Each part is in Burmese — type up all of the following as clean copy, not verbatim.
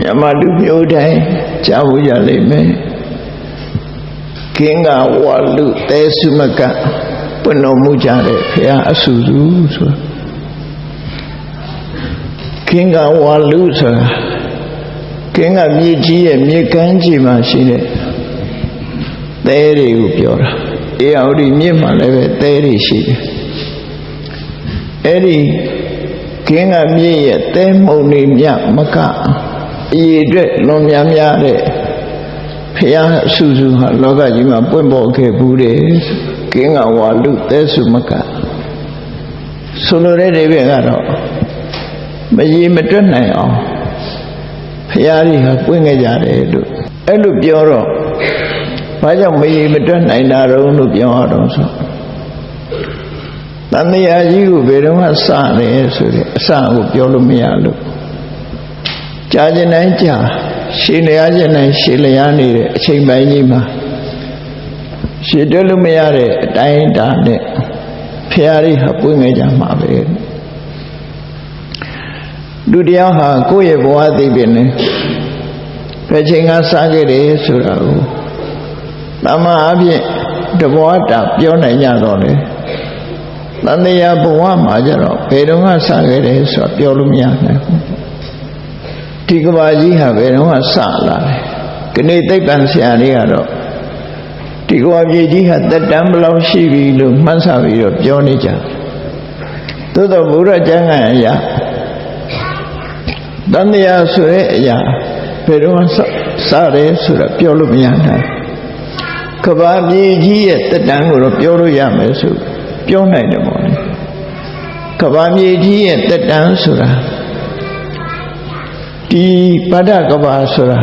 မြန်မာလူမျိုးတိုင်းကြားဖို့ရလိမ့်မယ်ကင်းကဝါလူတဲစုမကပွင့်တော်မူကြတဲ့ဘုရားအဆူစုဆိုကင်းကဝါလူဆိုတာကင်းကမြေကြီးရဲ့မြေကမ်းခြေမှာရှိတဲ့သဲတွေကိုပြောတာအေယဝတီမြစ်မှာလည်းပဲသဲတွေရှိတယ်အဲ့ဒီကင်းကမြစ်ရဲ့သဲမှုန်တွေမြမကအရေးအတွက်လွန်များများတဲ့ဘုရားအဆူစုဟာလောကကြီးမှာပွင့်ပေါ်ခဲ့ဘူးတယ်ကင်းကဝါလူသဲစုမကဆိုလိုတဲ့အိဗယ်ကတော့မရေမတွက်နိုင်အောင်ဘုရားကြီးဟာပွင့်ခဲ့ကြတယ်လို့အဲ့လိုပြောတော့ဘာကြောင့်မရေမတွက်နိုင်တာတုံးလို့ပြောရတော့ဆိုတန်တရားကြီးကိုဘယ်တော့မှစတယ်ဆိုတဲ့အစကိုပြောလို့မရလို့ကြာကျင်တိုင်းကြာရှည်လျားကျင်တိုင်းရှည်လျားနေတဲ့အချိန်ပိုင်းကြီးမှာရှည်တွက်လို့မရတဲ့အတိုင်းအတာနဲ့ဖရာကြီးဟာပွင့်ခဲ့ကြမှာပဲလူတရားဟာကိုယ့်ရဲ့ဘဝသိပင်နဲ့ဘယ်ချိန်ကစားခဲ့တယ်ဆိုတာကိုတမန်အဖြစ်တဘောတာပြောနိုင်ကြတော့လေတန်တရားဘဝမှာကြတော့ဘယ်တော့မှစားခဲ့တယ်ဆိုတာပြောလို့မရနိုင်ဘူးဒီကဘာကြီးဟာဘယ်တော့မှစလာတယ်ခဏိသိပ္ပံဆရာတွေကတော့ဒီကဘာကြီးကြီးဟာတက်တန်းဘလောက်ရှိပြီလို့မှန်းဆပြီးတော့ပြောနေကြသို့တော့ဘုရားကျမ်းဂန်အရာတန်တရားဆိုတဲ့အရာဘယ်တော့မှစတယ်ဆိုတာပြောလို့မရနိုင်ကဘာကြီးကြီးရဲ့တက်တန်းကိုတော့ပြောလို့ရမယ်ဆိုပြောနိုင်တယ်ပေါ့လေကဘာကြီးကြီးရဲ့တက်တန်းဆိုတာဒီဗဒ္ဒကဘာဆိုတာ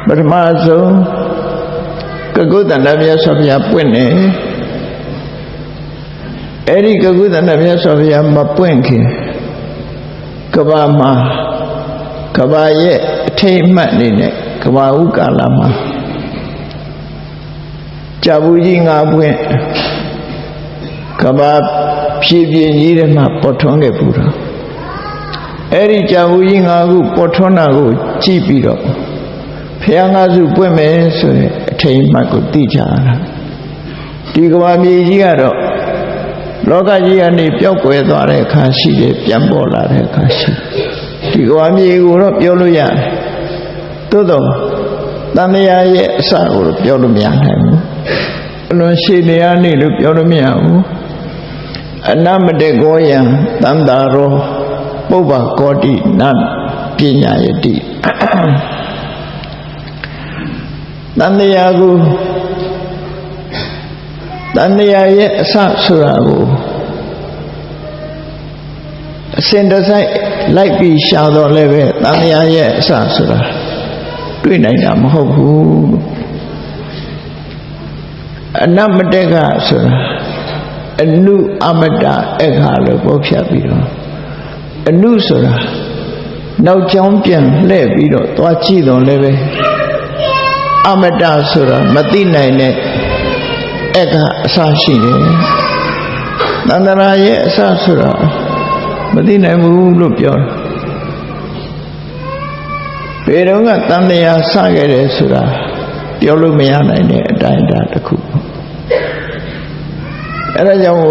ပထမဆုံးကကုသန္တမြတ်စွာဘုရားပွင့်တယ်အဲ့ဒီကကုသန္တမြတ်စွာဘုရားမပွင့်ခင်ကဘာမှာကဘာရဲ့အထိတ်အမှတ်နေနဲ့ကဘာဥကာလမှာကြာဘူးကြီးငါပွင့်ကဘာဖြည်းဖြည်းကြီးတဲ့မှာပေါ်ထွန်းခဲ့ပူတော့အဲ့ဒီကြာဘူးကြီးငါခုပေါ်ထွန်းတာကိုကြည့်ပြီးတော့ဘုရားငါစုပွင့်မယ်ဆိုတဲ့အထိတ်အမှတ်ကိုသိကြတာဒီကဘာမြေကြီးကတော့လောကကြီးကနေပျောက်ကွယ်သွားတဲ့အခါရှိတယ်ပြန်ပေါ်လာတဲ့အခါရှိဒီကဘာမြေကိုတော့ပြောလို့ရတယ်သို့တော့တန်တရားရဲ့အစကိုတော့ပြောလို့မရနိုင်ဘူးအလွန်ရှည်နေရနေလို့ပြောလို့မရဘူးအနမတေကောယံတန်တာရောပုဗ္ဗကောတိနပညာယတိတန်တရားကိုတန်တရားရဲ့အစဆိုတာကိုအစဉ်တစိုက်လိုက်ပြီးရှာတော့လည်းပဲတန်တရားရဲ့အစဆိုတာတွေ့နိုင်တာမဟုတ်ဘူးအနမတေကဆိုတာအနုအမတအခါလို့ပြောဖြတ်ပြီးတော့အနုဆိုတာနောက်ကြောင်းပြန်လှည့်ပြီးတော့သွားကြည့်တော့လည်းပဲအမတဆိုတာမသိနိုင်တဲ့အခါအစရှိတယ်တန္တရာရဲ့အစဆိုတာမသိနိုင်ဘူးလို့ပြောတယ်ဘယ်တော့ကတန်တရားစခဲ့တယ်ဆိုတာပြောလို့မရနိုင်တဲ့အတိုင်းအတာတစ်ခုအဲဒါကြောင့်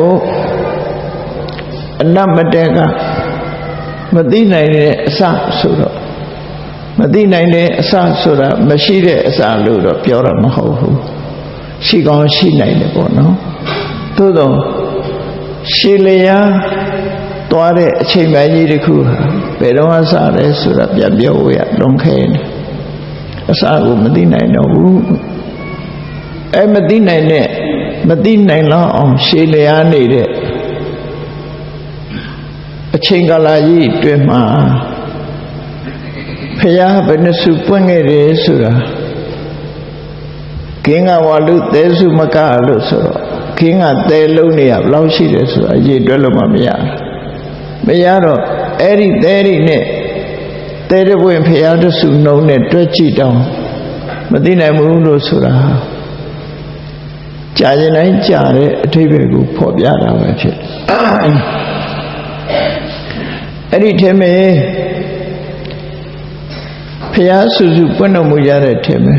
အနမတေကမသိနိုင်တဲ့အစဆိုတော့မသိနိုင်တဲ့အစဆိုတာမရှိတဲ့အစလို့တော့ပြောရမှာမဟုတ်ဘူးရှိကောင်းရှိနိုင်တယ်ပေါ့နော်သို့တော့ရှည်လျားသွားတဲ့အချိန်ပိုင်းကြီးတစ်ခုဟာဘယ်တော့မှစတယ်ဆိုတာပြန်ပြောရလွန်ခဲတယ်အစကိုမသိနိုင်တော့ဘူးမသိနိုင်လောက်အောင်ရှည်လျားနေတဲ့အချိန်ကာလကြီးအတွင်းမှာဖရာဘယ်နှစုပွင့်ခဲ့တယ်ဆိုတာကင်းကဝါလူသဲစုမကလို့ဆိုတော့ကင်းကသဲလုံးနေရဘယ်လောက်ရှိတယ်ဆိုတာအရေးတွက်လို့မရတော့အဲ့ဒီသဲတွေနဲ့သဲတပွင့်ဖရာတစုနှုံးနဲ့တွက်ကြည့်တောင်းမသိနိုင်ဘူးလို့ဆိုတာကြာရင်တိုင်းကြာတဲ့အထိပ္ပယ်ကိုဖော်ပြတာပဲဖြစ်အဲ့ဒီထဲမှာ ះစုစုပွင့်တော်မူကြတဲ့ထင်ပဲ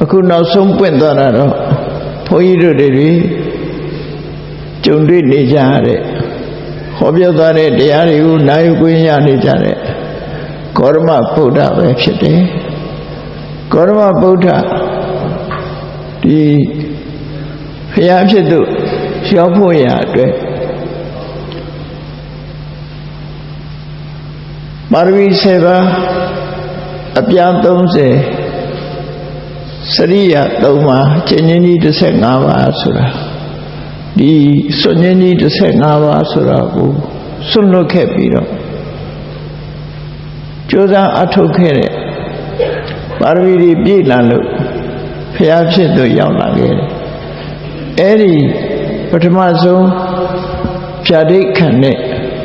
အခုနောက်ဆုံးပွင့်သွားတာတော့ဘုန်းကြီးတို့တွေကြုံတွေ့နေကြရတဲ့ဟောပြောသွားတဲ့တရားတွေကိုနာယူခွင့်ရနေကြတဲ့ဂေါရမဗုဒ္ဓပဲဖြစ်တယ်ဂေါရမဗုဒ္ဓဒီဘုရားဖြစ်သူရောက်ဖို့ရအတွက်ပါရမီ7ပါးအပြား30စရိယ3ပါးကျင့်ချင်းကြီး15ပါးဆိုတာဒီစွန့်ချင်းကြီး15ပါးဆိုတာကိုစွန့်လွတ်ခဲ့ပြီးတော့ကြိုးစားအထုတ်ခဲ့တဲ့ပါရမီတွေပြည့်လာလို့ဘုရားဖြစ်သူရောက်လာခဲ့တယ်အဲ့ဒီပထမဆုံးဖြာဒိတ်ခံတဲ့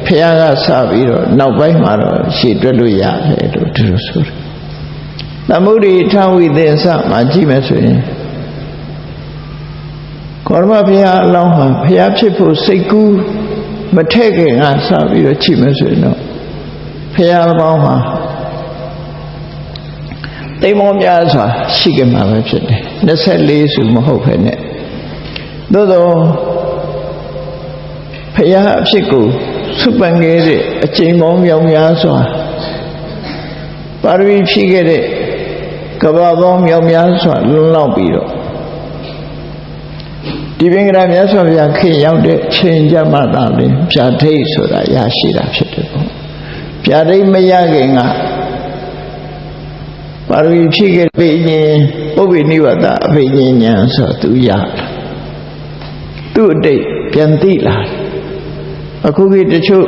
ဘုရားကစပြီးတော့နောက်ပိုင်းမှာတော့ရှေ့တွက်လို့ရတယ်လို့ဒီလိုဆိုတယ်။သမုဒိထဝိသင်္စမှာကြည့်မယ်ဆိုရင်ကောရမဘုရားအလောင်းဟာဘုရားဖြစ်ဖို့စိတ်ကူးမထည့်ခင်ကစပြီးတော့ကြည့်မယ်ဆိုရင်တော့ဘုရားပေါင်းမှာတိမ်မောများစွာရှိကြမှာပဲဖြစ်တယ်24စုမဟုတ်ပဲနဲ့သို့သောဘုရားအဖြစ်ကိုစုပန်ခဲ့တဲ့အချိန်ပေါင်းမြောက်များစွာပါရမီဖြည့်ခဲ့တဲ့ကဘာပေါင်းမြောက်များစွာလွန်လောက်ပြီးတော့ဒီပင်ကရာမြတ်စွာဘုရားခေတ်ရောက်တဲ့ချိန်ကြမှသာလျှင်ဖြာဒိတ်ဆိုတာရရှိတာဖြစ်တယ်ပေါ့ဖြာဒိတ်မရခင်ကပါရမီဖြည့်ခဲ့တဲ့ဉာဏ်ပုဗ္ဗေနိဝတ္တအဘိညာဉ်ဉာဏ်ဆိုသူရသူ့အတိတ်ပြန်သိလာအခုခေတ်တချို့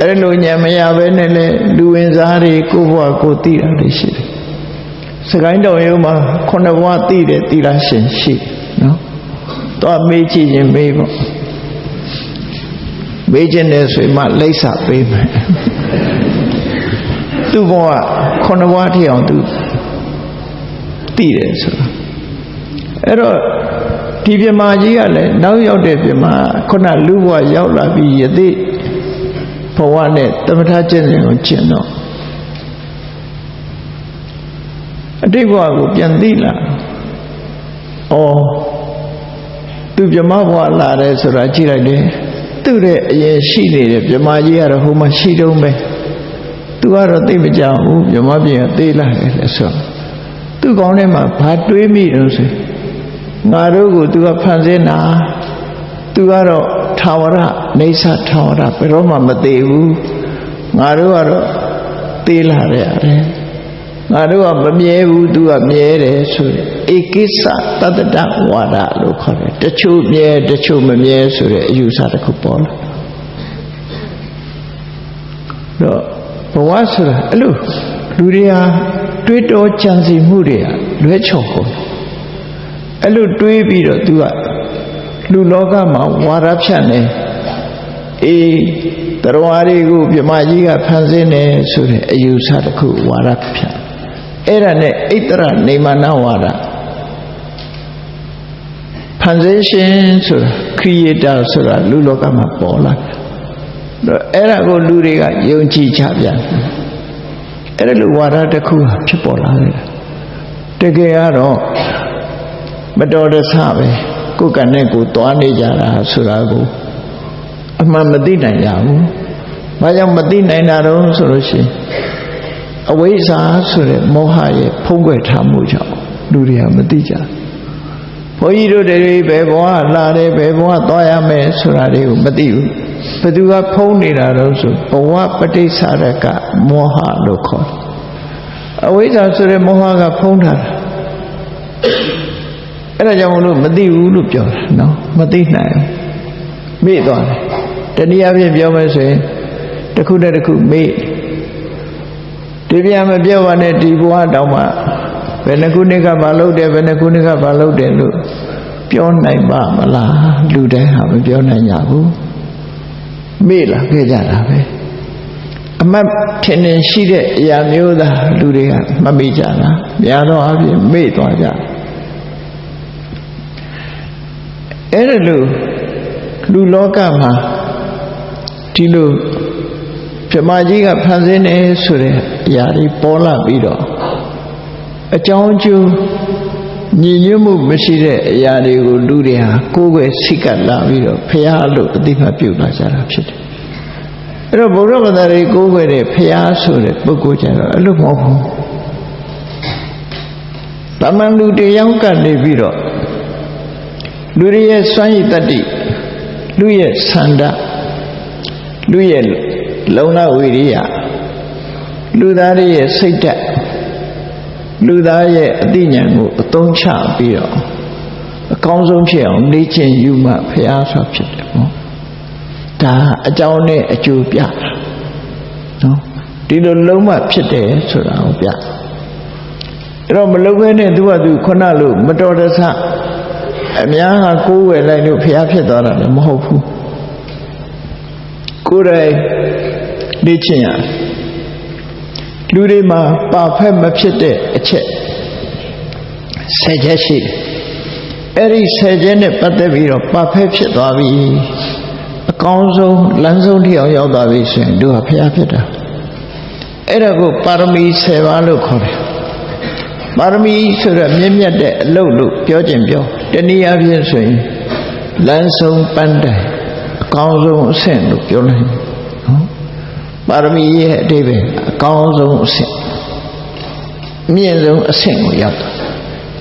အဲ့လိုဉာဏ်မရဘဲနဲ့လေလူဝင်စားတွေကိုဘဝကိုသိတာတွေရှိတယ်စကိုင်းတော်ရုံမှာ9ဘဝသိတယ်သိလားရှင်ရှိနော်တော့မေးကြည့်ရင်မေးပေါ့မေးခြင်းနဲ့ဆိုမှလိပ်စာပေးမယ်သူ့ဘဝ9ဘဝထိအောင်သူသိတယ်ဆိုတာအဲ့တော့ဒီပြမကြီးကလည်းနောက်ရောက်တဲ့ပြမခုနလူဘဝရောက်လာပြီးယသိဘဝနဲ့သမထကျင့်စဉ်ကိုကျင့်တော့အတိတ်ဘဝကိုပြန်သိလာဩသူပြမဘဝလာတယ်ဆိုတာကြည့်လိုက်တယ်သူ့ရဲ့အရင်ရှိနေတဲ့ပြမကြီးကတော့ဟိုမှာရှိတုံးပဲသူကတော့သိမကြဘူးပြမပြင်ကသေးလာတယ်လဲဆိုသူ့ကောင်းထဲမှာဘာတွေးမိလို့ဆိုငါတို့ကိုသူကဖန်ဆင်းတာသူကတော့ထာဝရနေဆာထာဝရဘယ်တော့မှမသေးဘူးငါတို့ကတော့သေးလာရတယ်ငါတို့ကမမြဲဘူးသူကမြဲတယ်ဆိုရင်ဧကိစ္စတတ္တဝါဒလို့ခေါ်တယ်တချို့မြဲတချို့မမြဲဆိုတဲ့အယူဆတစ်ခုပေါ်လာတော့ဘဝဆိုတာအဲ့လိုလူတွေဟာတွေးတောကြံစည်မှုတွေကလွဲချော်ကုန်အဲ့လိုတွေးပြီးတော့သူကလူလောကမှာဝါဒဖြန့်နေတရားတွေကိုမြမကြီးကဖန်ဆင်းနေဆိုတဲ့အယူဆတစ်ခုဝါဒဖြန့်အဲ့ဒါနဲ့ဣတရနေမနာဝါဒဖန်ဆင်းရှင်ဆိုတာ creator ဆိုတာလူလောကမှာပေါ်လာတော့အဲ့ဒါကိုလူတွေကယုံကြည်ကြပြန်အဲ့ဒါလိုဝါဒတစ်ခုဖြစ်ပေါ်လာတယ်တကယ်ကတော့မတော်တဆပဲကိုယ်ကနဲ့ကိုယ်သွားနေကြတာဆိုတာကိုအမှန်မသိနိုင်ကြဘူး။ဘာကြောင့်မသိနိုင်တာတော့ဆိုလို့ရှိရင်အဝိဇ္ဇာဆိုတဲ့မောဟရဲ့ဖုံးကွယ်ထားမှုကြောင့်လူတွေကမသိကြဘူး။ဘုန်းကြီးတို့တွေဘယ်ဘဝလာတယ်ဘယ်ဘဝသွားရမယ်ဆိုတာတွေကိုမသိဘူး။ဘယ်သူကဖုံးနေတာတော့ဆိုဘဝပဋိစ္ဆာရကမောဟလို့ခေါ်တယ်။အဝိဇ္ဇာဆိုတဲ့မောဟကဖုံးထားတာ။အဲ့ဒါကြောင့်မလို့မသိဘူးလို့ပြောတာနော်မသိနိုင်ဘူးမေ့သွားတယ်တနည်းအားဖြင့်ပြောမယ်ဆိုရင်တစ်ခုနဲ့တစ်ခုမေ့ဒီပြန်မပြောပါနဲ့ဒီဘဝတောင်မှဘယ်နှခုနှစ်ကဘာလုပ်တယ်ဘယ်နှခုနှစ်ကဘာလုပ်တယ်လို့ပြောနိုင်ပါမလားလူတိုင်းဟာမပြောနိုင်ကြဘူးမေ့လာခဲ့ကြတာပဲအမှတ်ထင်နေရှိတဲ့အရာမျိုးသားလူတွေကမမေ့ကြတာများသောအားဖြင့်မေ့သွားကြအဲ့ဒါလို့လူလောကမှာဒီလို ပြမကြီးကဖန်ဆင်းနေဆိုတဲ့အရာတွေပေါ်လာပြီးတော့အကြောင်းကျိုးညီညွတ်မှုမရှိတဲ့အရာတွေကိုလူတွေဟာကိုယ်ွယ်စိတ်ကပ်လာပြီးတော့ဖရာလို့အတိအမှတ်ပြုလာကြတာဖြစ်တယ်အဲ့တော့ဗုဒ္ဓဘာသာတွေကိုယ်ွယ်တဲ့ဖရာဆိုတဲ့ပုဂ္ဂိုလ်ကျတော့အဲ့လိုမဟုတ်ဘူးတမန်လူတယောက်ကနေပြီးတော့လူတွေရဲ့စွမ်းရည်တတ္တိလူရဲ့ဆန္ဒလူရဲ့လုံလဝိရိယလူသားရဲ့စိတ်ဓာတ်လူသားရဲ့အသိဉာဏ်ကိုအသုံးချပြီးတော့အကောင်းဆုံးဖြစ်အောင်လေ့ကျင့်ယူမှဖျားဆိုဖြစ်တယ်နော်ဒါအကြောင်းနဲ့အကျိုးပြတာနော်ဒီလိုလုံးမှဖြစ်တယ်ဆိုတာကိုပြအဲ့တော့မလုံးဘဲနဲ့သူကသူခုနလိုမတော်တဆအများကကိုးဝယ်လိုက်လို့ဖျားဖြစ်သွားတာလည်းမဟုတ်ဘူးကိုယ်တိုင်လေ့ကျင့်ရလူတွေမှာပါဖက်မဖြစ်တဲ့အချက်10ချက်ရှိတယ်အဲ့ဒီ10ချက်နဲ့ပတ်သက်ပြီးတော့ပါဖက်ဖြစ်သွားပြီအကောင်းဆုံးလမ်းဆုံးထိအောင်ရောက်သွားပြီဆိုရင်တို့ဟာဖျားဖြစ်တာအဲ့ဒါကိုပါရမီ10ပါးလို့ခေါ်တယ်ပါရမီဆိုတော့မြင့်မြတ်တဲ့အလုပ်လို့ပြောခြင်းပြောတနည်းအားဖြင့်ဆိုရင်လမ်းဆုံးပန်းတိုင်အကောင်းဆုံးအဆင့်လို့ပြောလိုက်နော်ပါရမီရဲ့အဓိပ္ပာယ်အကောင်းဆုံးအဆင့်အမြင့်ဆုံးအဆင့်ကိုရောက်တာ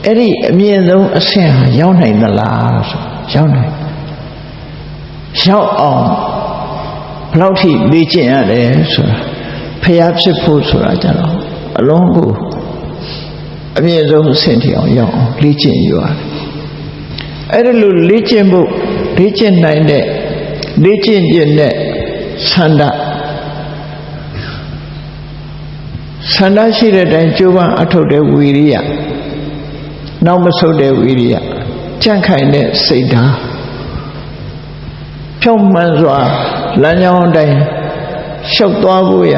အဲ့ဒီအမြင့်ဆုံးအဆင့်ဟာရောက်နိုင်သလားဆိုရောက်နိုင်ရောက်အောင်ဘယ်လောက်ထိလေ့ကျင့်ရတယ်ဆိုတာဖျားဖြစ်ဖို့ဆိုတာကြတော့အလုံးကိုအမြင့်ဆုံးအဆင့်ထိအောင်ရောက်အောင်လေ့ကျင့်ယူရတယ်အဲ့ဒါလိုလေ့ကျင့်ဖို့လေ့ကျင့်နိုင်တဲ့လေ့ကျင့်ခြင်းနဲ့ဆန္ဒရှိတဲ့အတိုင်းကြိုးပမ်းအထောက်တဲ့ဝီရိယနောက်မဆုတ်တဲ့ဝီရိယကြံ့ခိုင်တဲ့စိတ်ဓာတ်ဖြောင့်မှန်စွာလမ်းကြောင်းအတိုင်းရှောက်သွားဖို့ရ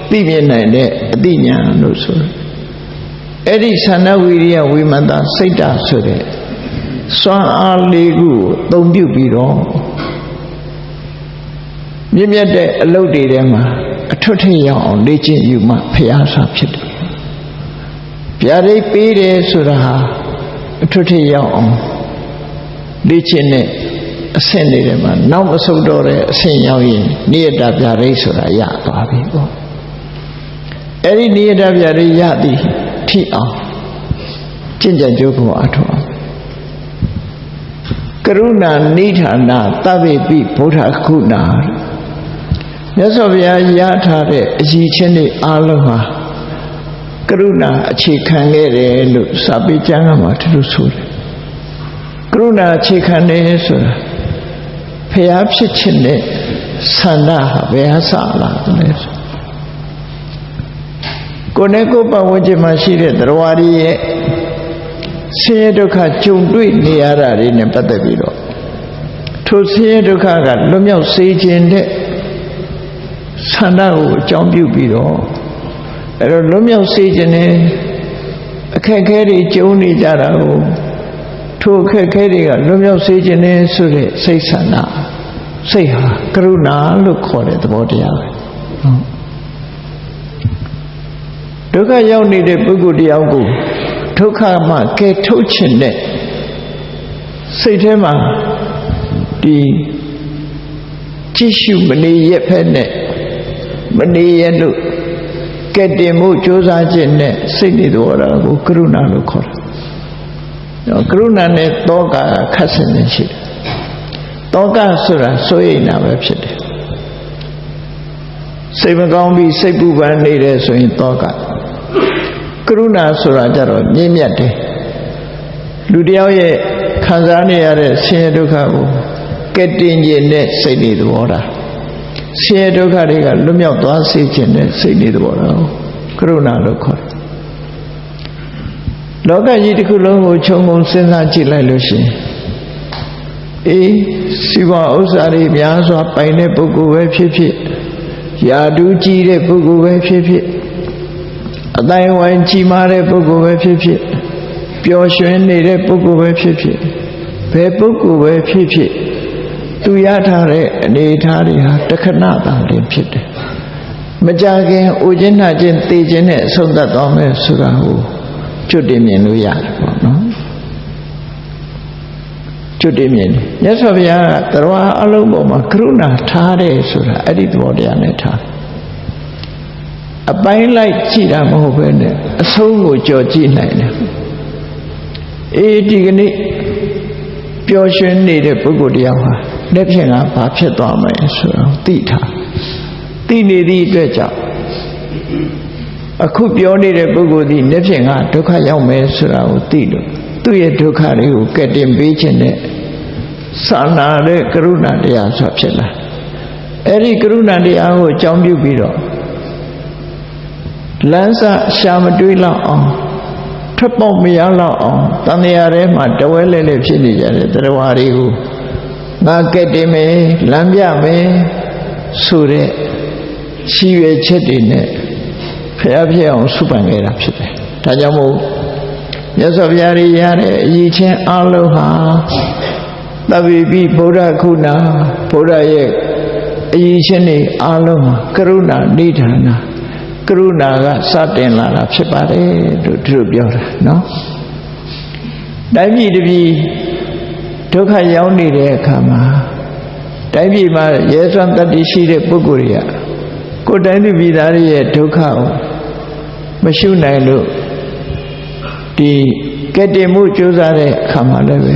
သိမြင်နိုင်တဲ့အသိဉာဏ်လို့ဆိုအဲ့ဒီဆန္ဒဝီရိယဝိမတ္တစိတ်ဓာတ်ဆိုတဲ့စွမ်းအားလေးခုကိုသုံးပြုပြီးတော့မြင့်မြတ်တဲ့အလုပ်တွေထဲမှာအထွတ်ထိပ်ရောက်အောင်လေ့ကျင့်ယူမှဖျားစာဖြစ်တယ်ဗျာဒိတ်ပေးတယ်ဆိုတာဟာအထွတ်ထိပ်ရောက်အောင်လေ့ကျင့်တဲ့အဆင့်တွေထဲမှာနောက်မဆုတ်တော့တဲ့အဆင့်ရောက်ရင်နိယတဗျာဒိတ်ဆိုတာရသွားပြီပေါ့အဲ့ဒီနိယတဗျာဒိတ်ရသည်ထိအောင်ကျင့်ကြံကြိုးကိုအထောက်အောင်ကရုဏာနိဌာနာသဗ္ဗေပိဗုဒ္ဓခုဏမြတ်စွာဘုရားရထားတဲ့အရည်ချင်းတွေအားလုံးဟာကရုဏာအခြေခံခဲ့တယ်လို့စာပေကျမ်းကမှာဒီလိုဆိုတယ်ကရုဏာအခြေခံတယ်ဆိုတာဖျားဖြစ်ခြင်းနဲ့ဆန္ဒဟာဘယ်ဟာစလာလဲကိုယ်နဲ့ကိုယ်ပတ်ဝန်းကျင်မှာရှိတဲ့တရားတွေရဲ့ဆင်းရဲဒုက္ခကြုံတွေ့နေရတာတွေနဲ့ပတ်သက်ပြီးတော့ထိုဆင်းရဲဒုက္ခကလွတ်မြောက်စေခြင်းတဲ့ဆန္ဒကိုအကြောင်းပြုပြီးတော့အဲ့တော့လွတ်မြောက်စေခြင်းနဲ့အခက်အခဲတွေကြုံနေကြတာကိုထိုအခက်အခဲတွေကလွတ်မြောက်စေခြင်းနဲ့ဆိုတဲ့စိတ်ဆန္ဒစိတ်ဟာကရုဏာလို့ခေါ်တဲ့သဘောတရားပဲဒုက္ခရောက်နေတဲ့ပုဂ္ဂိုလ်တယောက်ကိုဒုက္ခမှကယ်ထုတ်ခြင်းနဲ့စိတ်ထဲမှာဒီကြည့်ရှုမနေရဖက်နဲ့မနေရလို့ကဲ့တင်မှုကြိုးစားခြင်းနဲ့စိတ်တွေတော်တာကိုကရုဏာလို့ခေါ်တယ်။ကရုဏာနဲ့တောကခတ်ဆင်နေရှိတယ်။တောကဆိုတာစိုးရိမ်တာပဲဖြစ်တယ်။စိတ်မကောင်းပြီးစိတ်ပူပန်နေတယ်ဆိုရင်တောကကရုဏာဆိုတာကြတော့မြင့်မြတ်တယ်။လူတယောက်ရဲ့ခံစားနေရတဲ့ဆင်းရဲဒုက္ခကိုကဲ့တင်ခြင်းနဲ့စိတ်တွေတော်တာဆင်းရဲဒုက္ခတွေကလွတ်မြောက်သွားစေခြင်းနဲ့စိတ်တွေတော်တာကရုဏာလို့ခေါ်တယ်လောကကြီးတစ်ခုလုံးကိုခြုံငုံစဉ်းစားကြည့်လိုက်လို့ရှိရင်စီးပွားဥစ္စာတွေများစွာပိုင်တဲ့ပုဂ္ဂိုလ်ပဲဖြစ်ဖြစ်ယာတူးကြီးတဲ့ပုဂ္ဂိုလ်ပဲဖြစ်ဖြစ်အတိုင်းဝိုင်းကြီးမားတဲ့ပုဂ္ဂိုလ်ပဲဖြစ်ဖြစ်ပျော်ရွှင်နေတဲ့ပုဂ္ဂိုလ်ပဲဖြစ်ဖြစ်ဘယ်ပုဂ္ဂိုလ်ပဲဖြစ်ဖြစ်သူရထားတဲ့အနေအထားတွေဟာတခဏတည်းဖြစ်တယ် မကြခင်ဥခြင်းနှခြင်းသိခြင်းနဲ့ဆုံးသက်သွားမယ်ဆိုတာကိုကျွတ်တင်မြင်လို့ရတယ်ပေါ့နော်ကျွတ်တင်မြင်တယ်မြတ်စွာဘုရားကတရားအလုံးပေါ်မှာကရုဏာထားတယ်ဆိုတာအဲ့ဒီသဘောတရားနဲ့ထားအပိုင်းလိုက်ကြည့်တာမဟုတ်ဘဲနဲ့အဆုံးကိုကြော်ကြည့်နိုင်တယ်အေးဒီကနေ့ပျော်ရွှင်နေတဲ့ပုဂ္ဂိုလ်တရားဟာလက်ဖြင့်ကဘာဖြစ်သွားမလဲဆိုတော့သိထားသိနေသည့်အတွက်ကြောင့်အခုပြောနေတဲ့ပုဂ္ဂိုလ်ဒီလက်ဖြင့်ကဒုက္ခရောက်မယ်ဆိုတာကိုသိလို့သူ့ရဲ့ဒုက္ခတွေကိုကယ်တင်ပေးခြင်းနဲ့သာနာတဲ့ကရုဏာတရားဆိုဖြစ်လာအဲ့ဒီကရုဏာတရားကိုအကြောင်းပြုပြီးတော့လမ်းစာရှာမတွေးလောက်အောင်ထွက်ပေါက်မရလောက်အောင်တန်တရားထဲမှာတဝဲလဲလဲဖြစ်နေကြတဲ့တရားဝါတွေကိုငါကဲ့တင်မယ်လမ်းပြမယ်ဆိုတဲ့ရှိရွယ်ချက်တွေနဲ့ဖျားဖျက်အောင်စုပန်ခဲ့တာဖြစ်တယ်ဒါကြောင့်မို့မြတ်စွာဘုရားရတဲ့အရေးချင်းအလုံးဟာသဗ္ဗေပိဗုဒ္ဓခုဏဗုဒ္ဓရဲ့အရေးချင်းတွေအလုံးမှာကရုဏာနိဒာနကရုဏာကစတင်လာတာဖြစ်ပါတယ်လို့သူတို့ပြောတာနော်တိုင်းပြည်တစ်ပြည်ဒုက္ခရောက်နေတဲ့အခါမှာတိုင်းပြည်မှာရဲစွမ်းတတ္တိရှိတဲ့ပုဂ္ဂိုလ်တွေကကိုယ်တိုင်းသူပြည်သားတွေရဲ့ဒုက္ခကိုမရှုနိုင်လို့ဒီကဲ့တင်မှုကြိုးစားတဲ့အခါမှာလည်းပဲ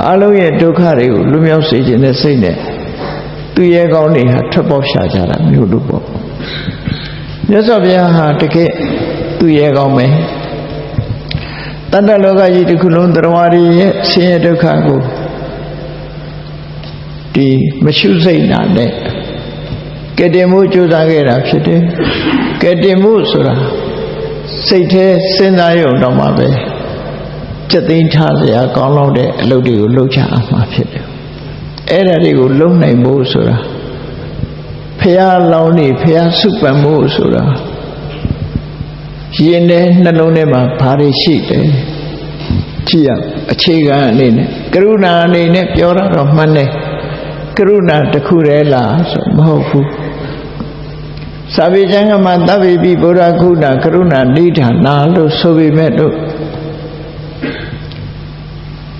အလုံးရဲ့ဒုက္ခတွေကိုလွမြောက်စေခြင်းနဲ့စိတ်နဲ့သူရဲကောင်းတွေဟာထွက်ပေါက်ရှာကြတာမျိုးလို့ပေါ့မြတ်စွာဘုရားဟာတကယ်သူရဲကောင်းပဲတတ္တလောကကြီးတစ်ခုလုံးတရားဝါတွေရဲ့ဆင်းရဲဒုက္ခကိုဒီမရှုစိတ်နာနဲ့ကဲ့တင်မှုကြိုးစားခဲ့တာဖြစ်တယ်ကဲ့တင်မှုဆိုတာစိတ်ထဲစဉ်းစားရုံတော့မှပဲစက်သိမ်းထားစရာကောင်းလောက်တဲ့အလုပ်တွေကိုလုပ်ချအောင်မှာဖြစ်တယ်အဲ့ဒါတွေကိုလုပ်နိုင်ဖို့ဆိုတာဖျားလောင်းနေဖျားစုပန်မှုဆိုတာရင်ထဲနှလုံးထဲမှာဘာတွေရှိတယ်ကြည့်ရအခြေခံအနေနဲ့ကရုဏာအနေနဲ့ပြောတာတော့မှန်တယ်ကရုဏာတစ်ခုတည်းလားဆိုမဟုတ်ဘူးစာပေကျမ်းကမှာသဗ္ဗေပိဗုဒ္ဓခုဏကရုဏာနိဒာနာလို့ဆိုပေမဲ့တို့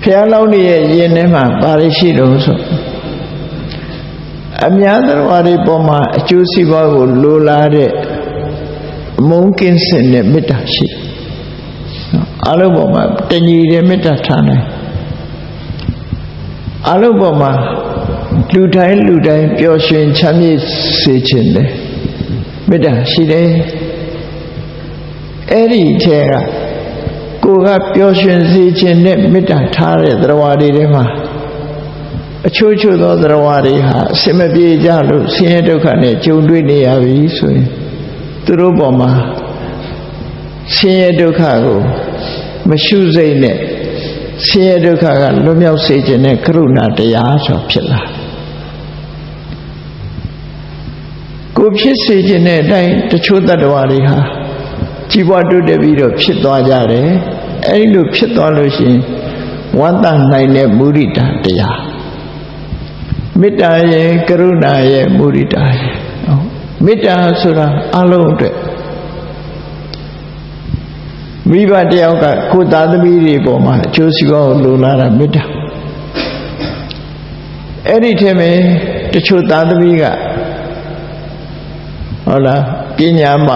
ဖျားလောင်းနေရဲ့ရင်ထဲမှာဘာတွေရှိတော့ဆိုအများသရဝါတွေပေါ်မှာအကျိုးစီးပွားကိုလိုလားတဲ့အမုန်းကင်းစင်တဲ့မေတ္တာရှိတယ်အလုံးပေါ်မှာတညီတဲ့မေတ္တာထားနိုင်အလုံးပေါ်မှာလူတိုင်းပျော်ရွှင်ချမ်းမြေ့စေခြင်းတယ်မေတ္တာရှိတယ်အဲ့ဒီထဲကကိုကပျော်ရွှင်စေခြင်းနဲ့မေတ္တာထားတဲ့သရဝါတွေထဲမှာအချို့သောသရဝါတွေဟာအစမပြေကြလို့ဆင်းရဲဒုက္ခနဲ့ကြုံတွေ့နေရပြီဆိုရင်သူတို့ပေါ်မှာဆင်းရဲဒုက္ခကိုမရှုစိတ်နဲ့ဆင်းရဲဒုက္ခကလွတ်မြောက်စေခြင်းနဲ့ကရုဏာတရားဆိုဖြစ်လာကိုဖြစ်စေခြင်းနဲ့အတိုင်းတချို့တ attva တွေဟာကြီးပွားတိုးတက်ပြီးတော့ဖြစ်သွားကြတယ်အဲဒီလိုဖြစ်သွားလို့ရှိရင်ဝန္တနိုင်တဲ့မုဒိတာတရားမေတ္တာရဲ့ကရုဏာရဲ့မုဒိတာရဲ့မေတ္တာဆိုတာအလုံးအတွက်မိဘတယောက်ကကိုယ်သားသမီးတွေပေါ်မှာအကျိုးစီးပွားကိုလိုလားတာမေတ္တာအဲ့ဒီထဲမှာတချို့သားသမီးကဟုတ်လားပညာမှ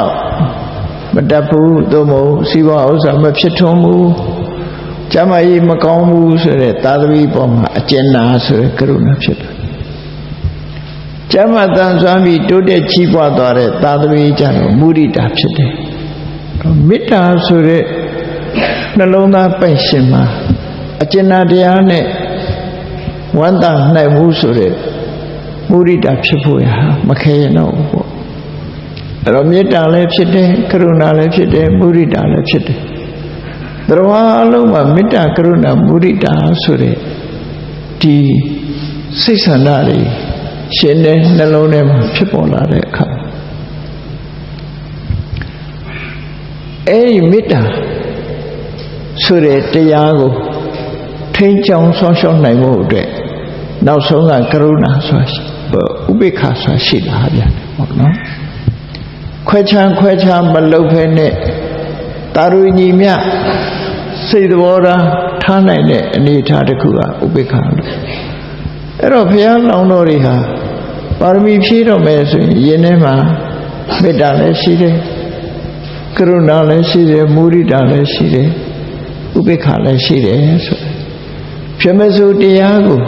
မတတ်ဘူးသို့မဟုတ်စီးပွားဥစ္စာမဖြစ်ထွန်းဘူးကျမ်းမာရေးမကောင်းဘူးဆိုတဲ့သားသမီးပေါ်မှာအကျဉ်းနာဆိုတဲ့ကရုဏာဖြစ်တယ်ကျမ်းမာတန်ဆွမ်းပြီးတိုးတက်ကြီးပွားသွားတဲ့သားသမီးကြတော့မုဒိတာဖြစ်တယ်မေတ္တာဆိုတဲ့နှလုံးသားပိုက်ရှင်မှာအကျဉ်းနာတရားနဲ့ဝန္တာနိုင်မှုဆိုတဲ့မုဒိတာဖြစ်ဖို့ရမခဲရတော့ဘူးပေါ့အဲ့တော့မေတ္တာလည်းဖြစ်တယ်ကရုဏာလည်းဖြစ်တယ်မုဒိတာလည်းဖြစ်တယ်တရားအလုံးမှာမေတ္တာကရုဏာမုဒိတာဆိုတဲ့ဒီစိတ်ဆန္ဒတွေရှင်တဲ့နှလုံးထဲမှာဖြစ်ပေါ်လာတဲ့အခါအဲဒီမေတ္တာဆိုတဲ့တရားကိုထိန်းချောင်းဆောင်ရှောက်နိုင်ဖို့အတွက်နောက်ဆုံးကကရုဏာဆိုတာဥပေက္ခဆိုတာရှိလာဗျာဟုတ်နော် ခွဲခြားမလုပ်ဖဲနဲ့တာရူညီမြစိတ်သဘောထားနိုင်တဲ့အနေအထားတစ်ခုကဥပိ္ပခာလို့အဲ့တော့ဘုရားလောင်းတော်တွေဟာပါရမီဖြည့်တော့မယ်ဆိုရင်ယင်ထဲမှာမေတ္တာလည်းရှိတယ်ကရုဏာလည်းရှိတယ်မုဒိတာလည်းရှိတယ်ဥပိ္ပခာလည်းရှိတယ်ဆိုပြမစိုးတရားကို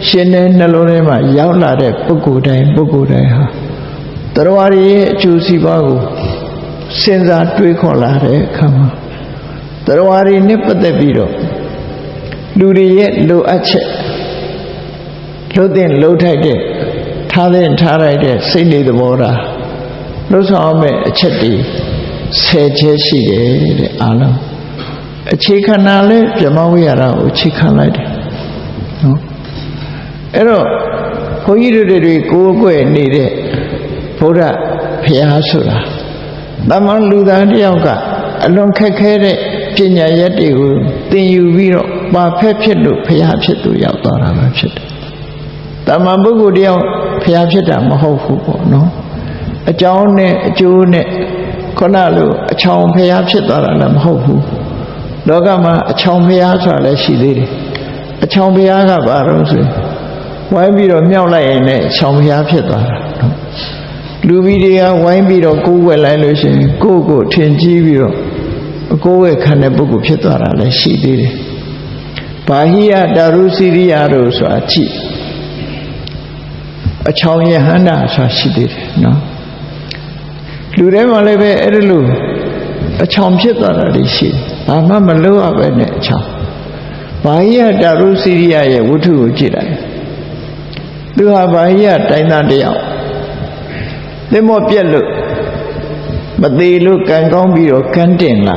ရှင်တဲ့နှလုံးထဲမှာရောက်လာတဲ့ပုဂ္ဂိုလ်တိုင်းဟာတရားရဲ့အကျိုးစီးပွားကိုစဉ်းစားတွေးခေါ်လာတဲ့အခါမှာတရားတွေနဲ့ပတ်သက်ပြီးတော့လူတွေရဲ့လိုအပ်ချက်လှုပ်တဲ့လှုပ်ထိုက်တဲ့ထားလိုက်တဲ့စိတ်နေသဘောထားလှုပ်ဆောင်မဲ့အချက်တွေ10ချက်ရှိတယ်တဲ့အားလုံးအခြေခံတာလဲဗြဟ္မဝိဟာရကိုအခြေခံလိုက်တယ်နော်အဲ့တော့ဘုန်းကြီးတို့တွေကိုယ်ကွယ်နေတဲ့ဘုရားဖျားဆိုတာတမန်လူသားတယောက်ကအလွန်ခက်ခဲတဲ့ပညာရက်တွေကိုသင်ယူပြီးတော့ပါဖက်ဖြစ်လို့ဖျားဖြစ်သူရောက်သွားတာပဲဖြစ်တယ်တမန်ပုဂ္ဂိုလ်တယောက်ဖျားဖြစ်တာမဟုတ်ဘူးပေါ့နော်အကြောင်းနဲ့အကျိုးနဲ့ခုနလိုအချောင်ဖျားဖြစ်သွားတာလည်းမဟုတ်ဘူးလောကမှာအချောင်ဖျားဆိုတာလည်းရှိသေးတယ်အချောင်ဖျားကဘာလို့ဆိုဝိုင်းပြီးတော့မြောက်လိုက်ရင်လည်းအချောင်ဖျားဖြစ်သွားတာနော်လူပြီးတွေကဝိုင်းပြီးတော့ကိုယ်ွယ်လိုက်လို့ရှိရင်ကိုယ်ထင်ကြီးပြီးတော့အကိုယ်ဝယ်ခံတဲ့ပုဂ္ဂိုလ်ဖြစ်သွားတာလည်းရှိသေးတယ်ဘာဟိယတာရုစီရိယတို့ဆိုတာကြည့်အချောင်ယဟန္တာဆိုတာရှိသေးတယ်နော်လူထဲမှာလည်းပဲအဲ့ဒါလို့အချောင်ဖြစ်သွားတာတွေရှိဘာမှမလုပ်ရပဲနဲ့အချောင်ဘာဟိယတာရုစီရိယရဲ့ဝတ္ထုကိုကြည့်လိုက်သူဟာဘာဟိယတိုင်းသားတယောက်သင်္ဘောပြက်လို့မသေးလို့ကံကောင်းပြီးတော့ကန်းတင်လာ